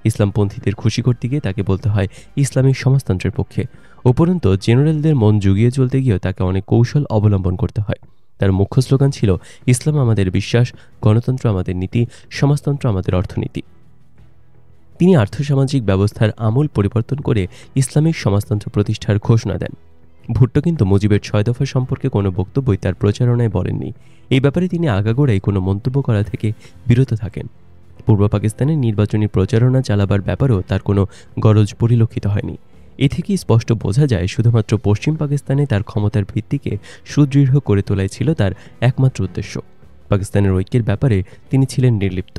ইসলামপন্থীদের খুশি করতে গিয়ে তাকে বলতে হয় ইসলামিক সমাজতন্ত্রের পক্ষে। উপরন্তু জেনারেলদের মন জুগিয়ে চলতে গিয়েও তাকে অনেক কৌশল অবলম্বন করতে হয়। তার মুখ্য স্লোগান ছিল ইসলাম আমাদের বিশ্বাস, গণতন্ত্র আমাদের নীতি, সমাজতন্ত্র আমাদের অর্থনীতি। তিনি আর্থসামাজিক ব্যবস্থার আমূল পরিবর্তন করে ইসলামিক সমাজতন্ত্র প্রতিষ্ঠার ঘোষণা দেন। ভুট্টো কিন্তু মুজিবের 6 দফা সম্পর্কে কোনো বক্তব্যই তার প্রচারণায় বলেননি। এই ব্যাপারে তিনি আগাগোড়াই কোনো মন্তব্য করা থেকে বিরত থাকেন। পূর্ব পাকিস্তানের নির্বাচনী প্রচারণা চালাবার ব্যাপারেও তার কোনো গরজ পরিলক্ষিত হয়নি। এ থেকেই স্পষ্ট বোঝা যায় শুধুমাত্র পশ্চিম পাকিস্তানে তার ক্ষমতার ভিত্তিকে সুদৃঢ় করে তোলাই ছিল তার একমাত্র উদ্দেশ্য। পাকিস্তানের ঐক্যের ব্যাপারে তিনি ছিলেন নির্লিপ্ত।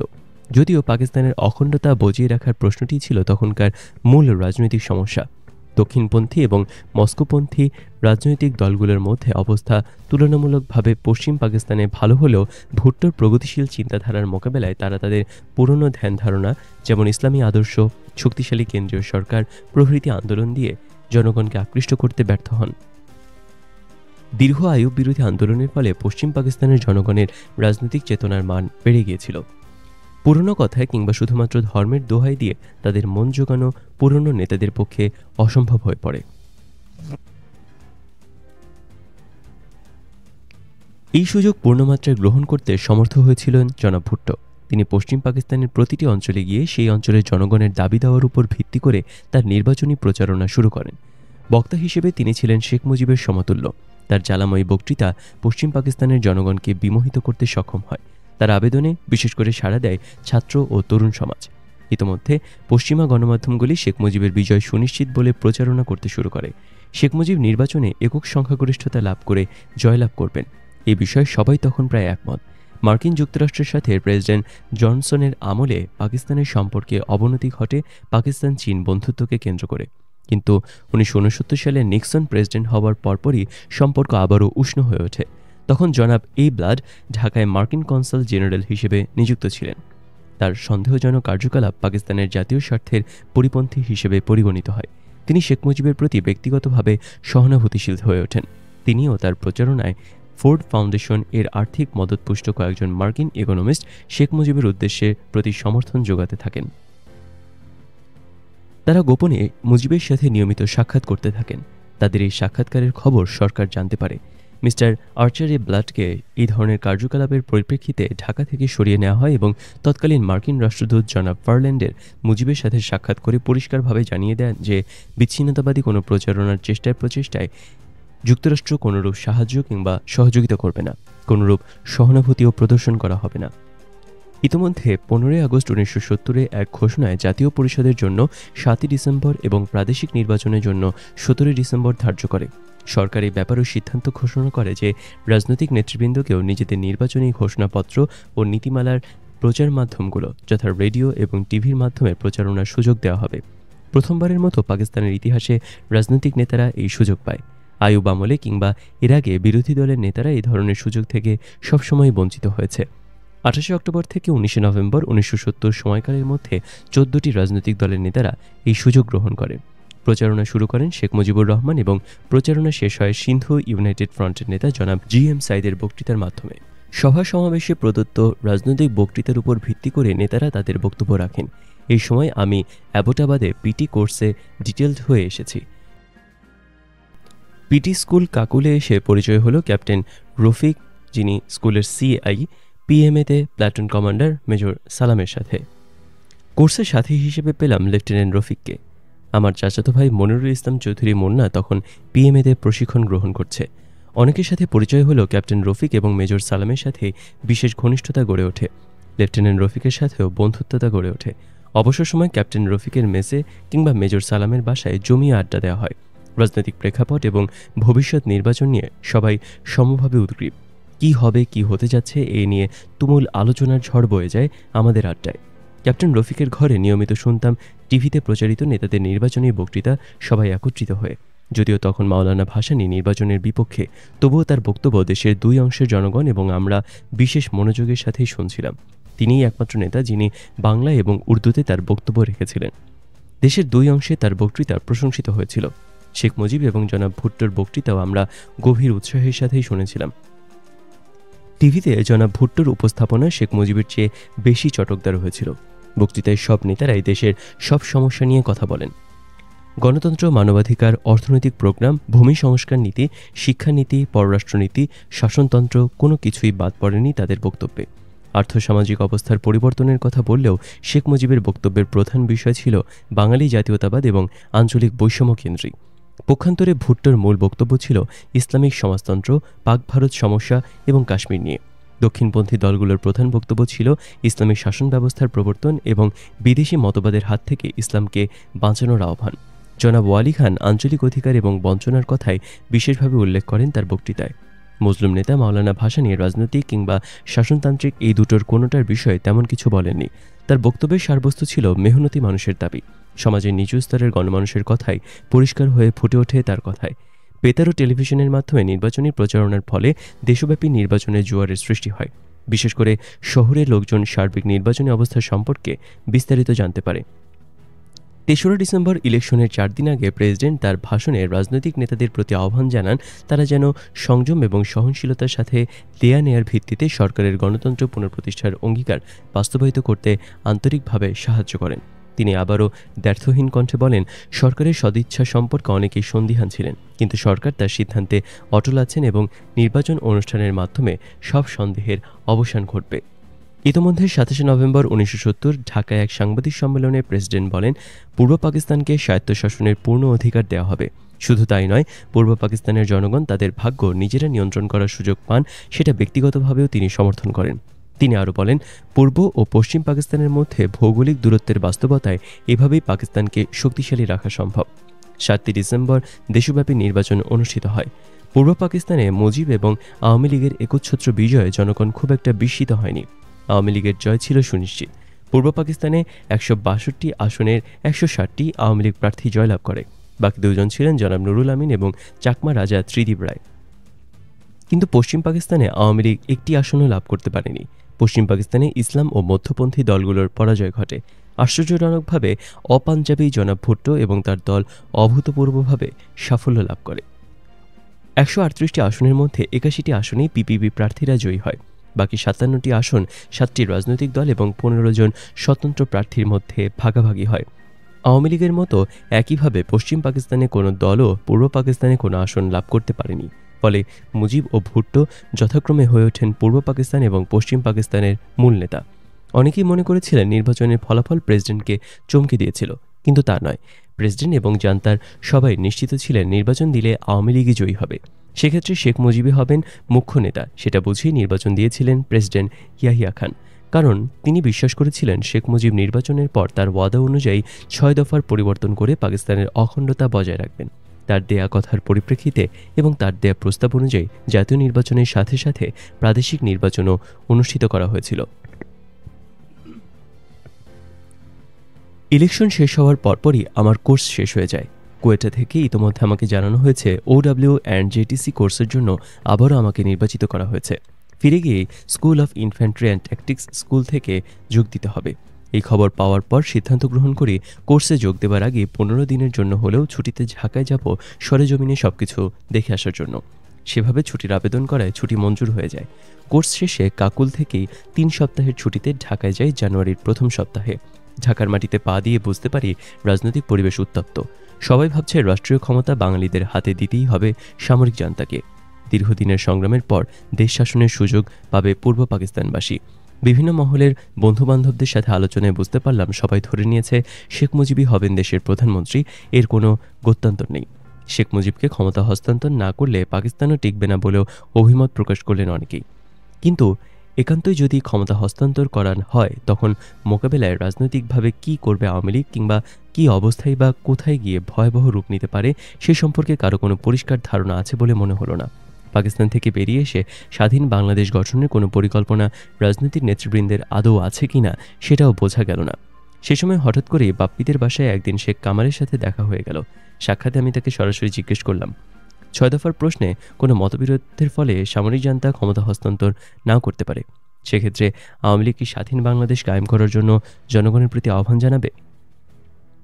যদিও পাকিস্তানের অখণ্ডতা বজিয়ে রাখার প্রশ্নটি ছিল তখনকার মূল রাজনৈতিক সমস্যা। দক্ষিণপন্থী এবং মস্কোপন্থী রাজনৈতিক দলগুলোর মধ্যে অবস্থা তুলনামূলকভাবে পশ্চিম পাকিস্তানে ভালো হলেও ভুট্টোর প্রগতিশীল চিন্তাধারার মোকাবেলায় তারা তাদের পুরনো ধ্যান ধারণা, যেমন ইসলামী আদর্শ, শক্তিশালী কেন্দ্রীয় সরকার প্রভৃতি আন্দোলন দিয়ে জনগণকে আকৃষ্ট করতে ব্যর্থ হন। দীর্ঘ আইয়ুব বিরোধী আন্দোলনের ফলে পশ্চিম পাকিস্তানের জনগণের রাজনৈতিক চেতনার মান বেড়ে গিয়েছিল। পুরনো কথায় কিংবা শুধুমাত্র ধর্মের দোহাই দিয়ে তাদের মন জোগানো পুরনো নেতাদের পক্ষে অসম্ভব হয়ে পড়ে। এই সুযোগ পূর্ণমাত্রায় গ্রহণ করতে সমর্থ হয়েছিলেন জনাব ভুট্টো। তিনি পশ্চিম পাকিস্তানের প্রতিটি অঞ্চলে গিয়ে সেই অঞ্চলের জনগণের দাবি দেওয়ার উপর ভিত্তি করে তার নির্বাচনী প্রচারণা শুরু করেন। বক্তা হিসেবে তিনি ছিলেন শেখ মুজিবের সমতুল্য। তার জ্বালাময়ী বক্তৃতা পশ্চিম পাকিস্তানের জনগণকে বিমোহিত করতে সক্ষম হয়। তার আবেদনে বিশেষ করে সাড়া দেয় ছাত্র ও তরুণ সমাজ। ইতোমধ্যে পশ্চিমা গণমাধ্যমগুলি শেখ মুজিবের বিজয় সুনিশ্চিত বলে প্রচারণা করতে শুরু করে। শেখ মুজিব নির্বাচনে একক সংখ্যাগরিষ্ঠতা লাভ করে জয়লাভ করবেন, এই বিষয়ে সবাই তখন প্রায় একমত। মার্কিন যুক্তরাষ্ট্রের সাথে প্রেসিডেন্ট জনসনের আমলে পাকিস্তানের সম্পর্কে অবনতি ঘটে পাকিস্তান চীন বন্ধুত্বকে কেন্দ্র করে। কিন্তু 1969 সালে নিক্সন প্রেসিডেন্ট হওয়ার পরপরই সম্পর্ক আবারও উষ্ণ হয়ে ওঠে। তখন জনাব এ ব্লাড ঢাকায় মার্কিন কনসাল জেনারেল হিসেবে নিযুক্ত ছিলেন। তার সন্দেহজনক কার্যকলাপ পাকিস্তানের জাতীয় স্বার্থের পরিপন্থী হিসেবে পরিগণিত হয়। তিনি শেখ মুজিবের প্রতি ব্যক্তিগতভাবে সহানুভূতিশীল হয়ে ওঠেন। তিনি ও তার প্রচারণায় ফোর্ড ফাউন্ডেশন এর আর্থিক মদতপুষ্ট কয়েকজন মার্কিন ইকোনমিস্ট শেখ মুজিবের উদ্দেশ্যে প্রতি সমর্থন যোগাতে থাকেন। তারা গোপনে মুজিবের সাথে নিয়মিত সাক্ষাৎ করতে থাকেন। তাদের এই সাক্ষাৎকারের খবর সরকার জানতে পারে। মিস্টার আর্চার এ ব্লাডকে এই ধরনের কার্যকলাপের পরিপ্রেক্ষিতে ঢাকা থেকে সরিয়ে নেওয়া হয় এবং তৎকালীন মার্কিন রাষ্ট্রদূত জনাব ফারল্যান্ডের মুজিবের সাথে সাক্ষাৎ করে পরিষ্কারভাবে জানিয়ে দেন যে বিচ্ছিন্নতাবাদী কোনো প্রচারণার প্রচেষ্টায় যুক্তরাষ্ট্র কোনোরূপ সাহায্য কিংবা সহযোগিতা করবে না, কোনোরূপ সহানুভূতিও প্রদর্শন করা হবে না। ইতিমধ্যে 15 আগস্ট 1970 এক ঘোষণায় জাতীয় পরিষদের জন্য 7 ডিসেম্বর এবং প্রাদেশিক নির্বাচনের জন্য 17 ডিসেম্বর ধার্য করে। সরকার এই ব্যাপারেও সিদ্ধান্ত ঘোষণা করে যে রাজনৈতিক নেতৃবৃন্দকেও নিজেদের নির্বাচনী ঘোষণাপত্র ও নীতিমালার প্রচার মাধ্যমগুলো যথা রেডিও এবং টিভির মাধ্যমে প্রচারণার সুযোগ দেওয়া হবে। প্রথমবারের মতো পাকিস্তানের ইতিহাসে রাজনৈতিক নেতারা এই সুযোগ পায়। আইয়ুব আমলে কিংবা এর আগে বিরোধী দলের নেতারা এই ধরনের সুযোগ থেকে সবসময় বঞ্চিত হয়েছে। 28 অক্টোবর থেকে 19 নভেম্বর 1970 সময়কালের মধ্যে 14টি রাজনৈতিক দলের নেতারা এই সুযোগ গ্রহণ করেন। প্রচারণা শুরু করেন শেখ মুজিবুর রহমান এবং প্রচারণা শেষ হয় সিন্ধু ইউনাইটেড ফ্রন্টের নেতা জনাব GM সাইদের বক্তৃতার মাধ্যমে। সভা সমাবেশে প্রদত্ত রাজনৈতিক বক্তৃতার উপর ভিত্তি করে নেতারা তাদের বক্তব্য রাখেন। এই সময় আমি অ্যাবোটাবাদে পিটি কোর্সে ডিটেলড হয়ে এসেছি। পিটি স্কুল কাকুলে এসে পরিচয় হলো ক্যাপ্টেন রফিক, যিনি স্কুলের CI, PMA-তে প্ল্যাটুন কমান্ডার মেজর সালামের সাথে। কোর্সের সাথী হিসেবে পেলাম লেফটেন্যান্ট রফিককে। আমার চাচাতো ভাই মনিরুল ইসলাম চৌধুরী মুন্না তখন PMA-তে প্রশিক্ষণ গ্রহণ করছে। অনেকের সাথে পরিচয় হলো ক্যাপ্টেন রফিক এবং মেজর সালামের সাথে বিশেষ ঘনিষ্ঠতা গড়ে ওঠে। লেফটেন্যান্ট রফিকের সাথেও বন্ধুত্বতা গড়ে ওঠে। অবসর সময় ক্যাপ্টেন রফিকের মেসে কিংবা মেজর সালামের বাসায় জমিয়ে আড্ডা দেওয়া হয়। রাজনৈতিক প্রেক্ষাপট এবং ভবিষ্যৎ নির্বাচন নিয়ে সবাই সমভাবে উদ্গ্রীব। কি হবে, কি হতে যাচ্ছে, এই নিয়ে তুমুল আলোচনার ঝড় বয়ে যায় আমাদের আড্ডায়। ক্যাপ্টেন রফিকের ঘরে নিয়মিত শুনতাম টিভিতে প্রচারিত নেতাদের নির্বাচনী বক্তৃতা, সবাই একত্রিত হয়ে। যদিও তখন মাওলানা ভাসানী নির্বাচনের বিপক্ষে, তবুও তার বক্তব্য দেশের দুই অংশের জনগণ এবং আমরা বিশেষ মনোযোগের সাথেই শুনছিলাম। তিনিই একমাত্র নেতা যিনি বাংলা এবং উর্দুতে তার বক্তব্য রেখেছিলেন। দেশের দুই অংশে তার বক্তৃতা প্রশংসিত হয়েছিল। শেখ মুজিব এবং জনাব ভুট্টোর বক্তৃতাও আমরা গভীর উৎসাহের সাথেই শুনেছিলাম। টিভিতে জনাব ভুট্টোর উপস্থাপনা শেখ মুজিবের চেয়ে বেশি চটকদার হয়েছিল। বক্তৃতায় সব নেতারাই দেশের সব সমস্যা নিয়ে কথা বলেন। গণতন্ত্র, মানবাধিকার, অর্থনৈতিক প্রোগ্রাম, ভূমি সংস্কার নীতি, শিক্ষানীতি, পররাষ্ট্রনীতি, শাসনতন্ত্র কোনো কিছুই বাদ পড়েনি তাদের বক্তব্যে। আর্থসামাজিক অবস্থার পরিবর্তনের কথা বললেও শেখ মুজিবের বক্তব্যের প্রধান বিষয় ছিল বাঙালি জাতীয়তাবাদ এবং আঞ্চলিক বৈষম্য কেন্দ্রিক। পক্ষান্তরে ভুট্টোর মূল বক্তব্য ছিল ইসলামিক সমাজতন্ত্র, পাক ভারত সমস্যা এবং কাশ্মীর নিয়ে। দক্ষিণপন্থী দলগুলোর প্রধান বক্তব্য ছিল ইসলামিক শাসন ব্যবস্থার প্রবর্তন এবং বিদেশি মতবাদের হাত থেকে ইসলামকে বাঁচানোর আহ্বান। জনাব ওয়ালি খান আঞ্চলিক অধিকার এবং বঞ্চনার কথাই বিশেষভাবে উল্লেখ করেন তার বক্তৃতায়। মুসলিম নেতা মাওলানা ভাসানী রাজনৈতিক কিংবা শাসনতান্ত্রিক এই দুটোর কোনোটার বিষয়ে তেমন কিছু বলেননি। তার বক্তব্যের সারবস্তু ছিল মেহনতি মানুষের দাবি। সমাজের নিচু স্তরের গণমানুষের কথাই পরিষ্কার হয়ে ফুটে ওঠে তার কথায়। বেতার ও টেলিভিশনের মাধ্যমে নির্বাচনী প্রচারণার ফলে দেশব্যাপী নির্বাচনের জোয়ারের সৃষ্টি হয়। বিশেষ করে শহরের লোকজন সার্বিক নির্বাচনী অবস্থা সম্পর্কে বিস্তারিত জানতে পারে। ৩রা ডিসেম্বর ইলেকশনের 4 দিন আগে প্রেসিডেন্ট তার ভাষণে রাজনৈতিক নেতাদের প্রতি আহ্বান জানান তারা যেন সংযম এবং সহনশীলতার সাথে দেয়া নেয়ার ভিত্তিতে সরকারের গণতন্ত্র পুনঃপ্রতিষ্ঠার অঙ্গীকার বাস্তবায়িত করতে আন্তরিকভাবে সাহায্য করেন। তিনি আবারও দ্ব্যর্থহীন কণ্ঠে বলেন, সরকারের সদিচ্ছা সম্পর্কে অনেকেই সন্দিহান ছিলেন, কিন্তু সরকার তার সিদ্ধান্তে অটল আছেন এবং নির্বাচন অনুষ্ঠানের মাধ্যমে সব সন্দেহের অবসান ঘটবে। ইতোমধ্যে 27 নভেম্বর 1970 ঢাকায় এক সাংবাদিক সম্মেলনে প্রেসিডেন্ট বলেন, পূর্ব পাকিস্তানকে স্বায়ত্তশাসনের পূর্ণ অধিকার দেওয়া হবে। শুধু তাই নয়, পূর্ব পাকিস্তানের জনগণ তাদের ভাগ্য নিজেরা নিয়ন্ত্রণ করার সুযোগ পান, সেটা ব্যক্তিগতভাবেও তিনি সমর্থন করেন। তিনি আরও বলেন, পূর্ব ও পশ্চিম পাকিস্তানের মধ্যে ভৌগোলিক দূরত্বের বাস্তবতায় এভাবেই পাকিস্তানকে শক্তিশালী রাখা সম্ভব। 7 ডিসেম্বর দেশব্যাপী নির্বাচন অনুষ্ঠিত হয়। পূর্ব পাকিস্তানে মুজিব এবং আওয়ামী লীগের একচ্ছত্র বিজয়ে জনগণ খুব একটা বিস্মিত হয়নি। আওয়ামী লীগের জয় ছিল সুনিশ্চিত। পূর্ব পাকিস্তানে 162 আসনের 160টি আওয়ামী লীগ প্রার্থী জয়লাভ করে। বাকি দুজন ছিলেন জনাব নুরুল আমিন এবং চাকমা রাজা ত্রিদীপ রায়। কিন্তু পশ্চিম পাকিস্তানে আওয়ামী লীগ একটি আসনও লাভ করতে পারেনি। পশ্চিম পাকিস্তানে ইসলাম ও মধ্যপন্থী দলগুলোর পরাজয় ঘটে। আশ্চর্যজনকভাবে অপাঞ্জাবি জনাব ভুট্টো এবং তার দল অভূতপূর্বভাবে সাফল্য লাভ করে। 138টি আসনের মধ্যে 81টি আসনেই পিপিপি প্রার্থীরা জয়ী হয়। বাকি 57টি আসন 7টি রাজনৈতিক দল এবং 15 জন স্বতন্ত্র প্রার্থীর মধ্যে ভাগাভাগি হয়। আওয়ামী লীগের মতো একইভাবে পশ্চিম পাকিস্তানে কোনো দলও পূর্ব পাকিস্তানে কোনো আসন লাভ করতে পারেনি। ফলে মুজিব ও ভুট্টো যথাক্রমে হয়ে ওঠেন পূর্ব পাকিস্তান এবং পশ্চিম পাকিস্তানের মূল নেতা। অনেকেই মনে করেছিলেন নির্বাচনের ফলাফল প্রেসিডেন্টকে চমকে দিয়েছিল, কিন্তু তা নয়। প্রেসিডেন্ট এবং জান্তার সবাই নিশ্চিত ছিলেন নির্বাচন দিলে আওয়ামী লীগই জয়ী হবে। সেক্ষেত্রে শেখ মুজিবই হবেন মুখ্য নেতা, সেটা বুঝেই নির্বাচন দিয়েছিলেন প্রেসিডেন্ট ইয়াহিয়া খান। কারণ তিনি বিশ্বাস করেছিলেন শেখ মুজিব নির্বাচনের পর তার ওয়াদা অনুযায়ী ৬ দফার পরিবর্তন করে পাকিস্তানের অখণ্ডতা বজায় রাখবেন। তার দেয়া কথার পরিপ্রেক্ষিতে এবং তার দেয়া প্রস্তাব অনুযায়ী জাতীয় নির্বাচনের সাথে সাথে প্রাদেশিক নির্বাচনও অনুষ্ঠিত করা হয়েছিল। ইলেকশন শেষ হওয়ার পরপরই আমার কোর্স শেষ হয়ে যায়। কোয়েটা থেকে ইতোমধ্যে আমাকে জানানো হয়েছে OW অ্যান্ড JTC কোর্সের জন্য আবারও আমাকে নির্বাচিত করা হয়েছে। ফিরে গিয়ে school of infantry and tactics school থেকে যোগ দিতে হবে। এই খবর পাওয়ার পর সিদ্ধান্ত গ্রহণ করি কোর্সে যোগ দেওয়ার আগে 15 দিনের জন্য হলেও ছুটিতে ঢাকায় যাব সরেজমিনে সবকিছু দেখে আসার জন্য। সেভাবে ছুটির আবেদন করায় ছুটি মঞ্জুর হয়ে যায়। কোর্স শেষে কাকুল থেকেই 3 সপ্তাহের ছুটিতে ঢাকায় যাই জানুয়ারির প্রথম সপ্তাহে। ঢাকার মাটিতে পা দিয়ে বুঝতে পারি রাজনৈতিক পরিবেশ উত্তপ্ত। সবাই ভাবছে রাষ্ট্রীয় ক্ষমতা বাঙালিদের হাতে দিতেই হবে সামরিক জান্তাকে। দীর্ঘদিনের সংগ্রামের পর দেশ শাসনের সুযোগ পাবে পূর্ব পাকিস্তানবাসী। বিভিন্ন মহলের বন্ধুবান্ধবদের সাথে আলোচনায় বুঝতে পারলাম সবাই ধরে নিয়েছে শেখ মুজিবই হবেন দেশের প্রধানমন্ত্রী, এর কোনো গত্যন্তর নেই। শেখ মুজিবকে ক্ষমতা হস্তান্তর না করলে পাকিস্তানও টিকবে না বলেও অভিমত প্রকাশ করলেন অনেকেই। কিন্তু একান্তই যদি ক্ষমতা হস্তান্তর করা হয় তখন মোকাবেলায় রাজনৈতিকভাবে কি করবে আওয়ামী লীগ, কিংবা কি অবস্থায় বা কোথায় গিয়ে ভয়াবহ রূপ নিতে পারে সে সম্পর্কে কারো কোনো পরিষ্কার ধারণা আছে বলে মনে হলো না। পাকিস্তান থেকে বেরিয়ে এসে স্বাধীন বাংলাদেশ গঠনের কোনো পরিকল্পনা রাজনৈতিক নেতৃবৃন্দের আদৌ আছে কিনা সেটাও বোঝা গেল না। সে সময় হঠাৎ করে বাপ্পিদের বাসায় একদিন শেখ কামালের সাথে দেখা হয়ে গেল। সাক্ষাতে আমি তাকে সরাসরি জিজ্ঞেস করলাম ৬ দফার প্রশ্নে কোনো মতবিরোধের ফলে সামরিক জান্তা ক্ষমতা হস্তান্তর নাও করতে পারে, সেক্ষেত্রে আওয়ামী লীগ কি স্বাধীন বাংলাদেশ কায়েম করার জন্য জনগণের প্রতি আহ্বান জানাবে?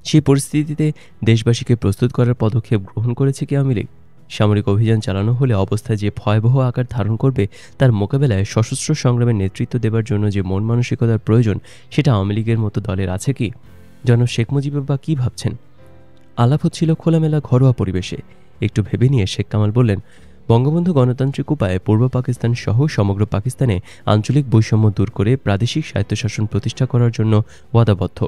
সেই পরিস্থিতিতে দেশবাসীকে প্রস্তুত করার পদক্ষেপ গ্রহণ করেছে কি আওয়ামী লীগ? সামরিক অভিযান চালানো হলে অবস্থা যে ভয়াবহ আকার ধারণ করবে তার মোকাবেলায় সশস্ত্র সংগ্রামের নেতৃত্ব দেবার জন্য যে মন মানসিকতার প্রয়োজন সেটা আওয়ামী লীগের মতো দলের আছে কি? জনাব শেখ মুজিব বা কী ভাবছেন? আলাপ হচ্ছিল খোলামেলা ঘরোয়া পরিবেশে। একটু ভেবে নিয়ে শেখ কামাল বললেন, বঙ্গবন্ধু গণতান্ত্রিক উপায়ে পূর্ব পাকিস্তান সহ সমগ্র পাকিস্তানে আঞ্চলিক বৈষম্য দূর করে প্রাদেশিক স্বায়ত্তশাসন প্রতিষ্ঠা করার জন্য ওয়াদাবদ্ধ।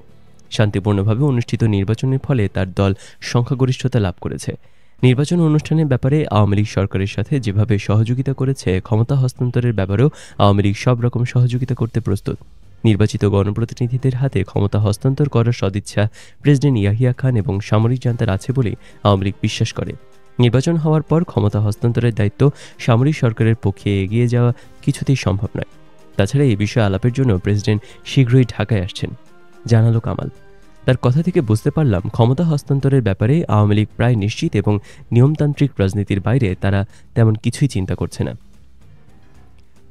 শান্তিপূর্ণভাবে অনুষ্ঠিত নির্বাচনের ফলে তার দল সংখ্যাগরিষ্ঠতা লাভ করেছে। নির্বাচন অনুষ্ঠানের ব্যাপারে আওয়ামী লীগ সরকারের সাথে যেভাবে সহযোগিতা করেছে, ক্ষমতা হস্তান্তরের ব্যাপারেও আওয়ামী লীগ সব রকম সহযোগিতা করতে প্রস্তুত। নির্বাচিত গণপ্রতিনিধিদের হাতে ক্ষমতা হস্তান্তর করার সদিচ্ছা প্রেসিডেন্ট ইয়াহিয়া খান এবং সামরিক জান্তার আছে বলেই আওয়ামী লীগ বিশ্বাস করে। নির্বাচন হওয়ার পর ক্ষমতা হস্তান্তরের দায়িত্ব সামরিক সরকারের পক্ষে এগিয়ে যাওয়া কিছুতেই সম্ভব নয়। তাছাড়া এই বিষয়ে আলাপের জন্য প্রেসিডেন্ট শীঘ্রই ঢাকায় আসছেন, জানালো কামাল। তার কথা থেকে বুঝতে পারলাম ক্ষমতা হস্তান্তরের ব্যাপারে আওয়ামী লীগ প্রায় নিশ্চিত এবং নিয়মতান্ত্রিক রাজনীতির বাইরে তারা তেমন কিছুই চিন্তা করছে না।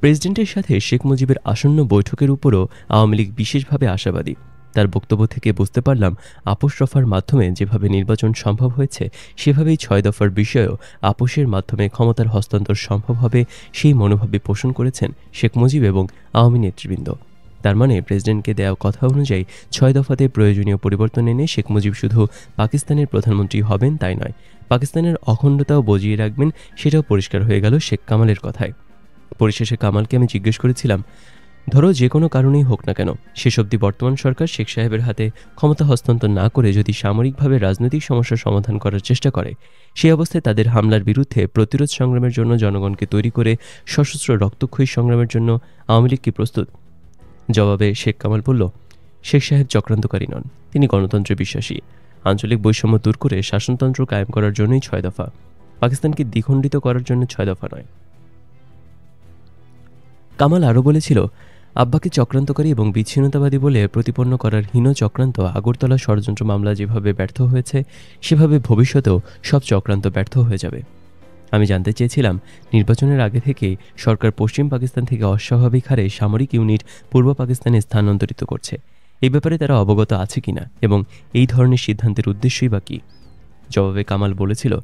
প্রেসিডেন্টের সাথে শেখ মুজিবের আসন্ন বৈঠকের উপরও আওয়ামী লীগ বিশেষভাবে আশাবাদী। তার বক্তব্য থেকে বুঝতে পারলাম আপোষ রফার মাধ্যমে যেভাবে নির্বাচন সম্ভব হয়েছে সেভাবেই ৬ দফার বিষয়েও আপোষের মাধ্যমে ক্ষমতার হস্তান্তর সম্ভব হবে সেই মনোভাবে পোষণ করেছেন শেখ মুজিব এবং আওয়ামী নেতৃবৃন্দ। তার মানে প্রেসিডেন্টকে দেওয়া কথা অনুযায়ী ৬ দফাতে প্রয়োজনীয় পরিবর্তন এনে শেখ মুজিব শুধু পাকিস্তানের প্রধানমন্ত্রী হবেন তাই নয়, পাকিস্তানের অখণ্ডতাও বজিয়ে রাখবেন, সেটাও পরিষ্কার হয়ে গেল শেখ কামালের কথায়। পরিশেষে কামালকে আমি জিজ্ঞেস করেছিলাম, ধরো যে কোনো কারণেই হোক না কেন শেষ অবধি বর্তমান সরকার শেখ সাহেবের হাতে ক্ষমতা হস্তান্তর না করে যদি সামরিকভাবে রাজনৈতিক সমস্যার সমাধান করার চেষ্টা করে, সেই অবস্থায় তাদের হামলার বিরুদ্ধে প্রতিরোধ সংগ্রামের জন্য জনগণকে তৈরি করে সশস্ত্র রক্তক্ষয়ী সংগ্রামের জন্য আওয়ামী লীগ কি প্রস্তুত? জবাবে শেখ কামাল বলল, শেখ সাহেব চক্রান্তকারী নন, তিনি গণতন্ত্রে বিশ্বাসী। আঞ্চলিক বৈষম্য দূর করে শাসনতন্ত্র কায়েম করার জন্যই ৬ দফা, পাকিস্তানকে দ্বিখণ্ডিত করার জন্য ৬ দফা নয়। কামাল আরও বলেছিল, আব্বাকে চক্রান্তকারী এবং বিচ্ছিন্নতাবাদী বলে প্রতিপন্ন করার হীন চক্রান্ত আগরতলা ষড়যন্ত্র মামলা যেভাবে ব্যর্থ হয়েছে সেভাবে ভবিষ্যতেও সব চক্রান্ত ব্যর্থ হয়ে যাবে। আমি জানতে চেয়েছিলাম, নির্বাচনের আগে থেকেই সরকার পশ্চিম পাকিস্তান থেকে অস্বাভাবিক হারে সামরিক ইউনিট পূর্ব পাকিস্তানে স্থানান্তরিত করছে, এই ব্যাপারে তারা অবগত আছে কিনা এবং এই ধরনের সিদ্ধান্তের উদ্দেশ্যই বা কী? জবাবে কামাল বলেছিল,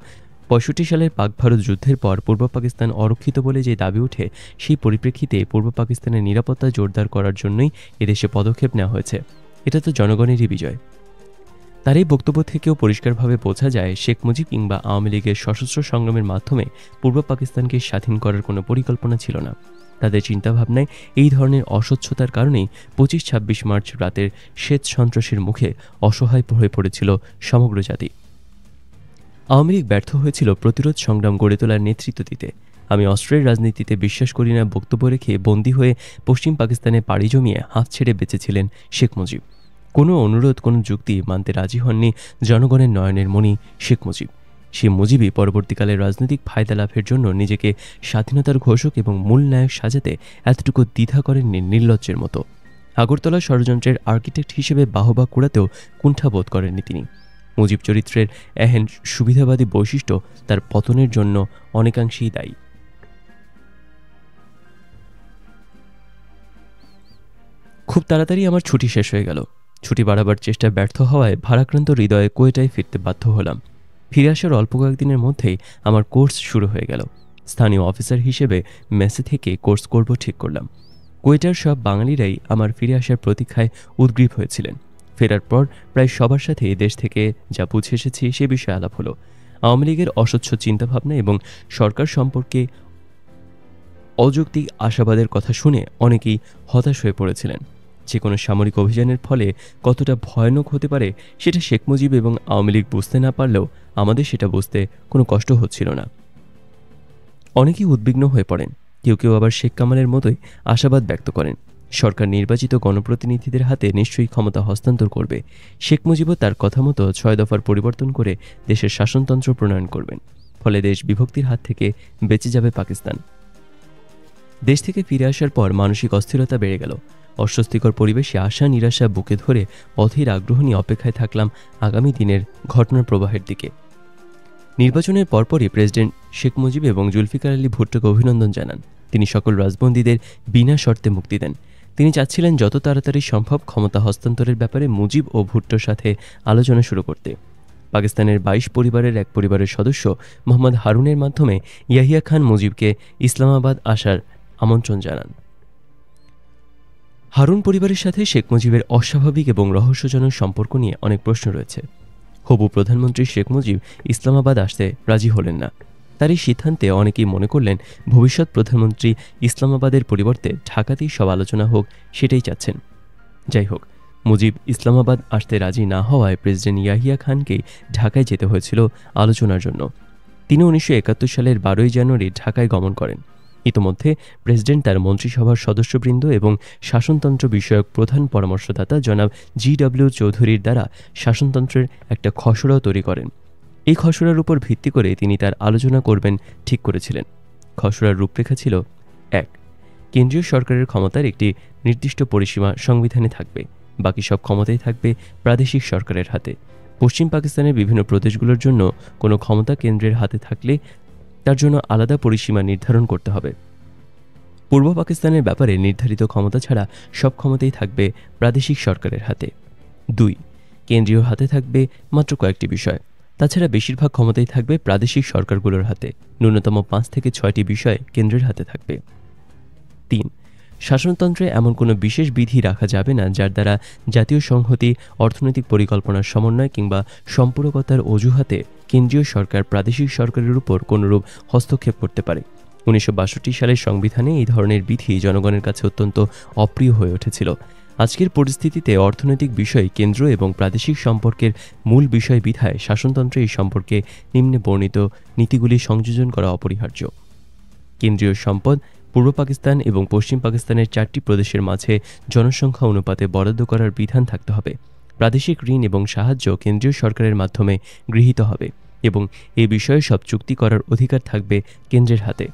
৬৫ সালের পাক ভারত যুদ্ধের পর পূর্ব পাকিস্তান অরক্ষিত বলে যে দাবি ওঠে, সেই পরিপ্রেক্ষিতে পূর্ব পাকিস্তানের নিরাপত্তা জোরদার করার জন্যই এদেশে পদক্ষেপ নেওয়া হয়েছে। এটা তো জনগণেরই বিজয়। তার এই বক্তব্য থেকেও পরিষ্কারভাবে বোঝা যায় শেখ মুজিব কিংবা আওয়ামী লীগের সশস্ত্র সংগ্রামের মাধ্যমে পূর্ব পাকিস্তানকে স্বাধীন করার কোনো পরিকল্পনা ছিল না। তাদের চিন্তাভাবনায় এই ধরনের অস্বচ্ছতার কারণেই ২৫-২৬ মার্চ রাতের শ্বেত সন্ত্রাসের মুখে অসহায় হয়ে পড়েছিল সমগ্র জাতি। আওয়ামী লীগ ব্যর্থ হয়েছিল প্রতিরোধ সংগ্রাম গড়ে তোলার নেতৃত্ব দিতে। আমি অস্ত্রের রাজনীতিতে বিশ্বাস করি না বক্তব্য রেখে বন্দী হয়ে পশ্চিম পাকিস্তানে পাড়ি জমিয়ে হাঁফ ছেড়ে বেঁচেছিলেন শেখ মুজিব। কোনো অনুরোধ, কোনো যুক্তি মানতে রাজি হননি জনগণের নয়নের মণি শেখ মুজিব। সে মুজিবই পরবর্তীকালে রাজনৈতিক ফায়দা লাভের জন্য নিজেকে স্বাধীনতার ঘোষক এবং মূল নায়ক সাজাতে এতটুকু দ্বিধা করেননি নির্লজ্জের মতো। আগরতলা ষড়যন্ত্রের আর্কিটেক্ট হিসেবে বাহবা কুড়াতেও কুণ্ঠাবোধ করেননি তিনি। মুজিব চরিত্রের এহেন সুবিধাবাদী বৈশিষ্ট্য তার পতনের জন্য অনেকাংশেই দায়ী। খুব তাড়াতাড়ি আমার ছুটি শেষ হয়ে গেল। ছুটি বাড়াবার চেষ্টা ব্যর্থ হওয়ায় ভারাক্রান্ত হৃদয়ে কোয়েটায় ফিরতে বাধ্য হলাম। ফিরে আসার অল্প কয়েকদিনের মধ্যেই আমার কোর্স শুরু হয়ে গেল। স্থানীয় অফিসার হিসেবে মেসে থেকে কোর্স করব ঠিক করলাম। কোয়েটার সব বাঙালিরাই আমার ফিরে আসার প্রতীক্ষায় উদ্গ্রীব হয়েছিলেন। ফেরার পর প্রায় সবার সাথে দেশ থেকে যা বুঝে এসেছি সে বিষয়ে আলাপ হলো। আওয়ামী লীগের অস্বচ্ছ চিন্তাভাবনা এবং সরকার সম্পর্কে অযৌক্তিক আশাবাদের কথা শুনে অনেকেই হতাশ হয়ে পড়েছিলেন। যে কোনো সামরিক অভিযানের ফলে কতটা ভয়ানক হতে পারে সেটা শেখ মুজিব এবং আওয়ামী লীগ বুঝতে না পারলেও আমাদের সেটা বুঝতে কোনো কষ্ট হচ্ছিল না। অনেকেই উদ্বিগ্ন হয়ে পড়েন, কেউ কেউ আবার শেখ কামালের মতোই আশাবাদ ব্যক্ত করেন সরকার নির্বাচিত গণপ্রতিনিধিদের হাতে নিশ্চয়ই ক্ষমতা হস্তান্তর করবে। শেখ মুজিবও তার কথা মতো ৬ দফার পরিবর্তন করে দেশের শাসনতন্ত্র প্রণয়ন করবেন। ফলে দেশ বিভক্তির হাত থেকে বেঁচে যাবে পাকিস্তান। দেশ থেকে ফিরে আসার পর মানসিক অস্থিরতা বেড়ে গেল। অস্বস্তিকর পরিবেশে আশা নিরাশা বুকে ধরে অধীর আগ্রহ নিয়ে অপেক্ষায় থাকলাম আগামী দিনের ঘটনার প্রবাহের দিকে। নির্বাচনের পরপরই প্রেসিডেন্ট শেখ মুজিব এবং জুলফিকার আলী ভুট্টোকে অভিনন্দন জানান। তিনি সকল রাজবন্দীদের বিনা শর্তে মুক্তি দেন। তিনি চাচ্ছিলেন যত তাড়াতাড়ি সম্ভব ক্ষমতা হস্তান্তরের ব্যাপারে মুজিব ও ভুট্টোর সাথে আলোচনা শুরু করতে। পাকিস্তানের ২২ পরিবারের এক পরিবারের সদস্য মোহাম্মদ হারুনের মাধ্যমে ইয়াহিয়া খান মুজিবকে ইসলামাবাদ আসার আমন্ত্রণ জানান। হারুন পরিবারের সাথে শেখ মুজিবের অস্বাভাবিক এবং রহস্যজনক সম্পর্ক নিয়ে অনেক প্রশ্ন রয়েছে। হবু প্রধানমন্ত্রী শেখ মুজিব ইসলামাবাদ আসতে রাজি হলেন না। তার এই সিদ্ধান্তে অনেকেই মনে করলেন ভবিষ্যৎ প্রধানমন্ত্রী ইসলামাবাদের পরিবর্তে ঢাকাতেই সব আলোচনা হোক, সেটাই চাচ্ছেন। যাই হোক, মুজিব ইসলামাবাদ আসতে রাজি না হওয়ায় প্রেসিডেন্ট ইয়াহিয়া খানকেই ঢাকায় যেতে হয়েছিল আলোচনার জন্য। তিনি ১৯৭১ সালের ১২ই জানুয়ারি ঢাকায় গমন করেন। ইতোমধ্যে প্রেসিডেন্ট তার মন্ত্রিসভার সদস্যবৃন্দ এবং শাসনতন্ত্র বিষয়ক প্রধান পরামর্শদাতা জনাব জি.ডব্লিউ. চৌধুরীর দ্বারা শাসনতন্ত্রের একটা খসড়াও তৈরি করেন। এই খসড়ার উপর ভিত্তি করে তিনি তার আলোচনা করবেন ঠিক করেছিলেন। খসড়ার রূপরেখা ছিল: ১. কেন্দ্রীয় সরকারের ক্ষমতার একটি নির্দিষ্ট পরিসীমা সংবিধানে থাকবে, বাকি সব ক্ষমতাই থাকবে প্রাদেশিক সরকারের হাতে। পশ্চিম পাকিস্তানের বিভিন্ন প্রদেশগুলোর জন্য কোনো ক্ষমতা কেন্দ্রের হাতে থাকলে তার জন্য আলাদা পরিসীমা নির্ধারণ করতে হবে। পূর্ব পাকিস্তানের ব্যাপারে নির্ধারিত ক্ষমতা ছাড়া সব ক্ষমতাই থাকবে প্রাদেশিক সরকারের হাতে। ২. কেন্দ্রীয় হাতে থাকবে মাত্র কয়েকটি বিষয়, তাছাড়া বেশিরভাগ ক্ষমতাই থাকবে প্রাদেশিক সরকারগুলোর হাতে। ন্যূনতম ৫ থেকে ৬টি বিষয় কেন্দ্রের হাতে থাকবে। ৩. শাসনতন্ত্রে এমন কোনো বিশেষ বিধি রাখা যাবে না যার দ্বারা জাতীয় সংহতি, অর্থনৈতিক পরিকল্পনার সমন্বয় কিংবা সম্পূরকতার অজুহাতে কেন্দ্রীয় সরকার প্রাদেশিক সরকারের উপর কোনোরূপ হস্তক্ষেপ করতে পারে। ১৯৬২ সালের সংবিধানে এই ধরনের বিধি জনগণের কাছে অত্যন্ত অপ্রিয় হয়ে উঠেছিল। আজকের পরিস্থিতিতে অর্থনৈতিক বিষয় কেন্দ্র এবং প্রাদেশিক সম্পর্কের মূল বিষয় বিধায় শাসনতন্ত্রে এই সম্পর্কে নিম্নে বর্ণিত নীতিগুলি সংযোজন করা অপরিহার্য। কেন্দ্রীয় সম্পদ পূর্ব পাকিস্তান এবং পশ্চিম পাকিস্তানের ৪টি প্রদেশের মাঝে জনসংখ্যা অনুপাতে বরাদ্দ করার বিধান থাকতে হবে। প্রাদেশিক ঋণ এবং সাহায্য কেন্দ্রীয় সরকারের মাধ্যমে গৃহীত হবে এবং এই বিষয়ে সব চুক্তি করার অধিকার থাকবে কেন্দ্রের হাতে।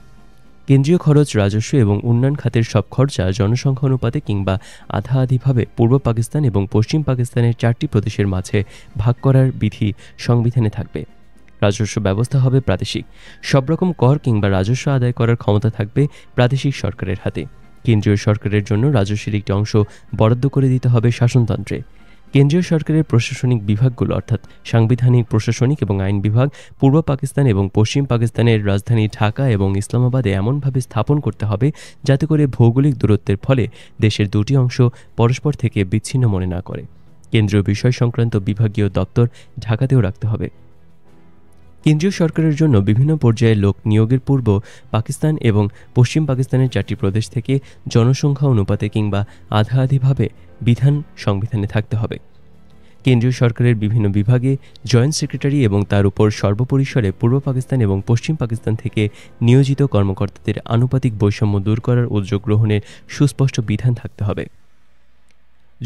কেন্দ্রীয় খরচ, রাজস্ব এবং উন্নয়ন খাতের সব খরচা জনসংখ্যা অনুপাতে কিংবা আধা আধিভাবে পূর্ব পাকিস্তান এবং পশ্চিম পাকিস্তানের ৪টি প্রদেশের মাঝে ভাগ করার বিধি সংবিধানে থাকবে। রাজস্ব ব্যবস্থা হবে প্রাদেশিক। সব রকম কর কিংবা রাজস্ব আদায় করার ক্ষমতা থাকবে প্রাদেশিক সরকারের হাতে। কেন্দ্রীয় সরকারের জন্য রাজস্বের একটি অংশ বরাদ্দ করে দিতে হবে শাসনতন্ত্রে। কেন্দ্রীয় সরকারের প্রশাসনিক বিভাগগুলো অর্থাৎ সাংবিধানিক, প্রশাসনিক এবং আইন বিভাগ পূর্ব পাকিস্তান এবং পশ্চিম পাকিস্তানের রাজধানী ঢাকা এবং ইসলামাবাদে এমনভাবে স্থাপন করতে হবে যাতে করে ভৌগোলিক দূরত্বের ফলে দেশের দুটি অংশ পরস্পর থেকে বিচ্ছিন্ন মনে না করে। কেন্দ্রীয় বিষয় সংক্রান্ত বিভাগীয় দপ্তর ঢাকাতেও রাখতে হবে। কেন্দ্রীয় সরকারের জন্য বিভিন্ন পর্যায়ে লোক নিয়োগের পূর্ব পাকিস্তান এবং পশ্চিম পাকিস্তানের 4টি প্রদেশ থেকে জনসংখ্যা অনুপাতে কিংবা আধাআধিভাবে বিধান সংবিধানে থাকতে হবে। কেন্দ্রীয় সরকারের বিভিন্ন বিভাগে জয়েন্ট সেক্রেটারি এবং তার উপর সর্বপরিসরে পূর্ব পাকিস্তান এবং পশ্চিম পাকিস্তান থেকে নিয়োজিত কর্মকর্তাদের আনুপাতিক বৈষম্য দূর করার উদ্যোগ গ্রহণের সুস্পষ্ট বিধান থাকতে হবে।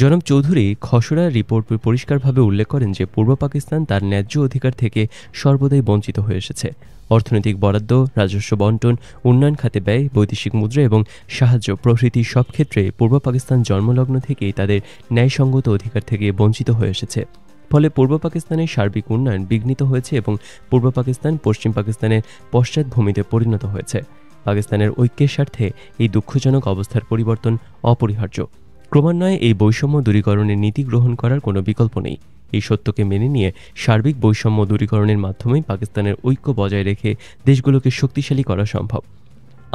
জনাব চৌধুরী খসড়া রিপোর্টে পরিষ্কারভাবে উল্লেখ করেন যে পূর্ব পাকিস্তান তার ন্যায্য অধিকার থেকে সর্বদাই বঞ্চিত হয়ে এসেছে। অর্থনৈতিক বরাদ্দ, রাজস্ব বণ্টন, উন্নয়ন খাতে ব্যয়, বৈদেশিক মুদ্রা এবং সাহায্য প্রভৃতি সব ক্ষেত্রে পূর্ব পাকিস্তান জন্মলগ্ন থেকেই তাদের ন্যায়সঙ্গত অধিকার থেকে বঞ্চিত হয়ে এসেছে। ফলে পূর্ব পাকিস্তানের সার্বিক উন্নয়ন বিঘ্নিত হয়েছে এবং পূর্ব পাকিস্তান পশ্চিম পাকিস্তানের পশ্চাৎভূমিতে পরিণত হয়েছে। পাকিস্তানের ঐক্যের স্বার্থে এই দুঃখজনক অবস্থার পরিবর্তন অপরিহার্য। ক্রমান্বয়ে এই বৈষম্য দূরীকরণের নীতি গ্রহণ করার কোনো বিকল্প নেই। এই সত্যকে মেনে নিয়ে সার্বিক বৈষম্য দূরীকরণের মাধ্যমেই পাকিস্তানের ঐক্য বজায় রেখে দেশগুলোকে শক্তিশালী করা সম্ভব।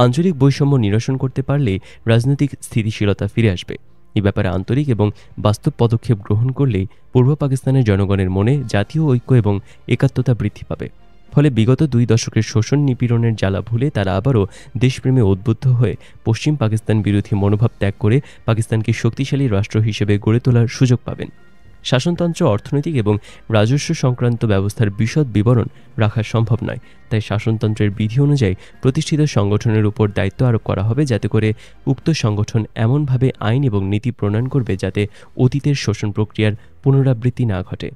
আঞ্চলিক বৈষম্য নিরসন করতে পারলেই রাজনৈতিক স্থিতিশীলতা ফিরে আসবে। এই ব্যাপারে আন্তরিক এবং বাস্তব পদক্ষেপ গ্রহণ করলেই পূর্ব পাকিস্তানের জনগণের মনে জাতীয় ঐক্য এবং একাত্মতা বৃদ্ধি পাবে। ফলে বিগত 2 দশকের শোষণ নিপীড়নের জ্বালা ভুলে তারা আবারও দেশপ্রেমে উদ্বুদ্ধ হয়ে পশ্চিম পাকিস্তান বিরোধী মনোভাব ত্যাগ করে পাকিস্তানকে শক্তিশালী রাষ্ট্র হিসেবে গড়ে তোলার সুযোগ পাবেন। শাসনতন্ত্র, অর্থনৈতিক এবং রাজস্ব সংক্রান্ত ব্যবস্থার বিশদ বিবরণ রাখা সম্ভব নয়, তাই শাসনতন্ত্রের বিধি অনুযায়ী প্রতিষ্ঠিত সংগঠনের উপর দায়িত্ব আরোপ করা হবে, যাতে করে উক্ত সংগঠন এমনভাবে আইন এবং নীতি প্রণয়ন করবে যাতে অতীতের শোষণ প্রক্রিয়ার পুনরাবৃত্তি না ঘটে।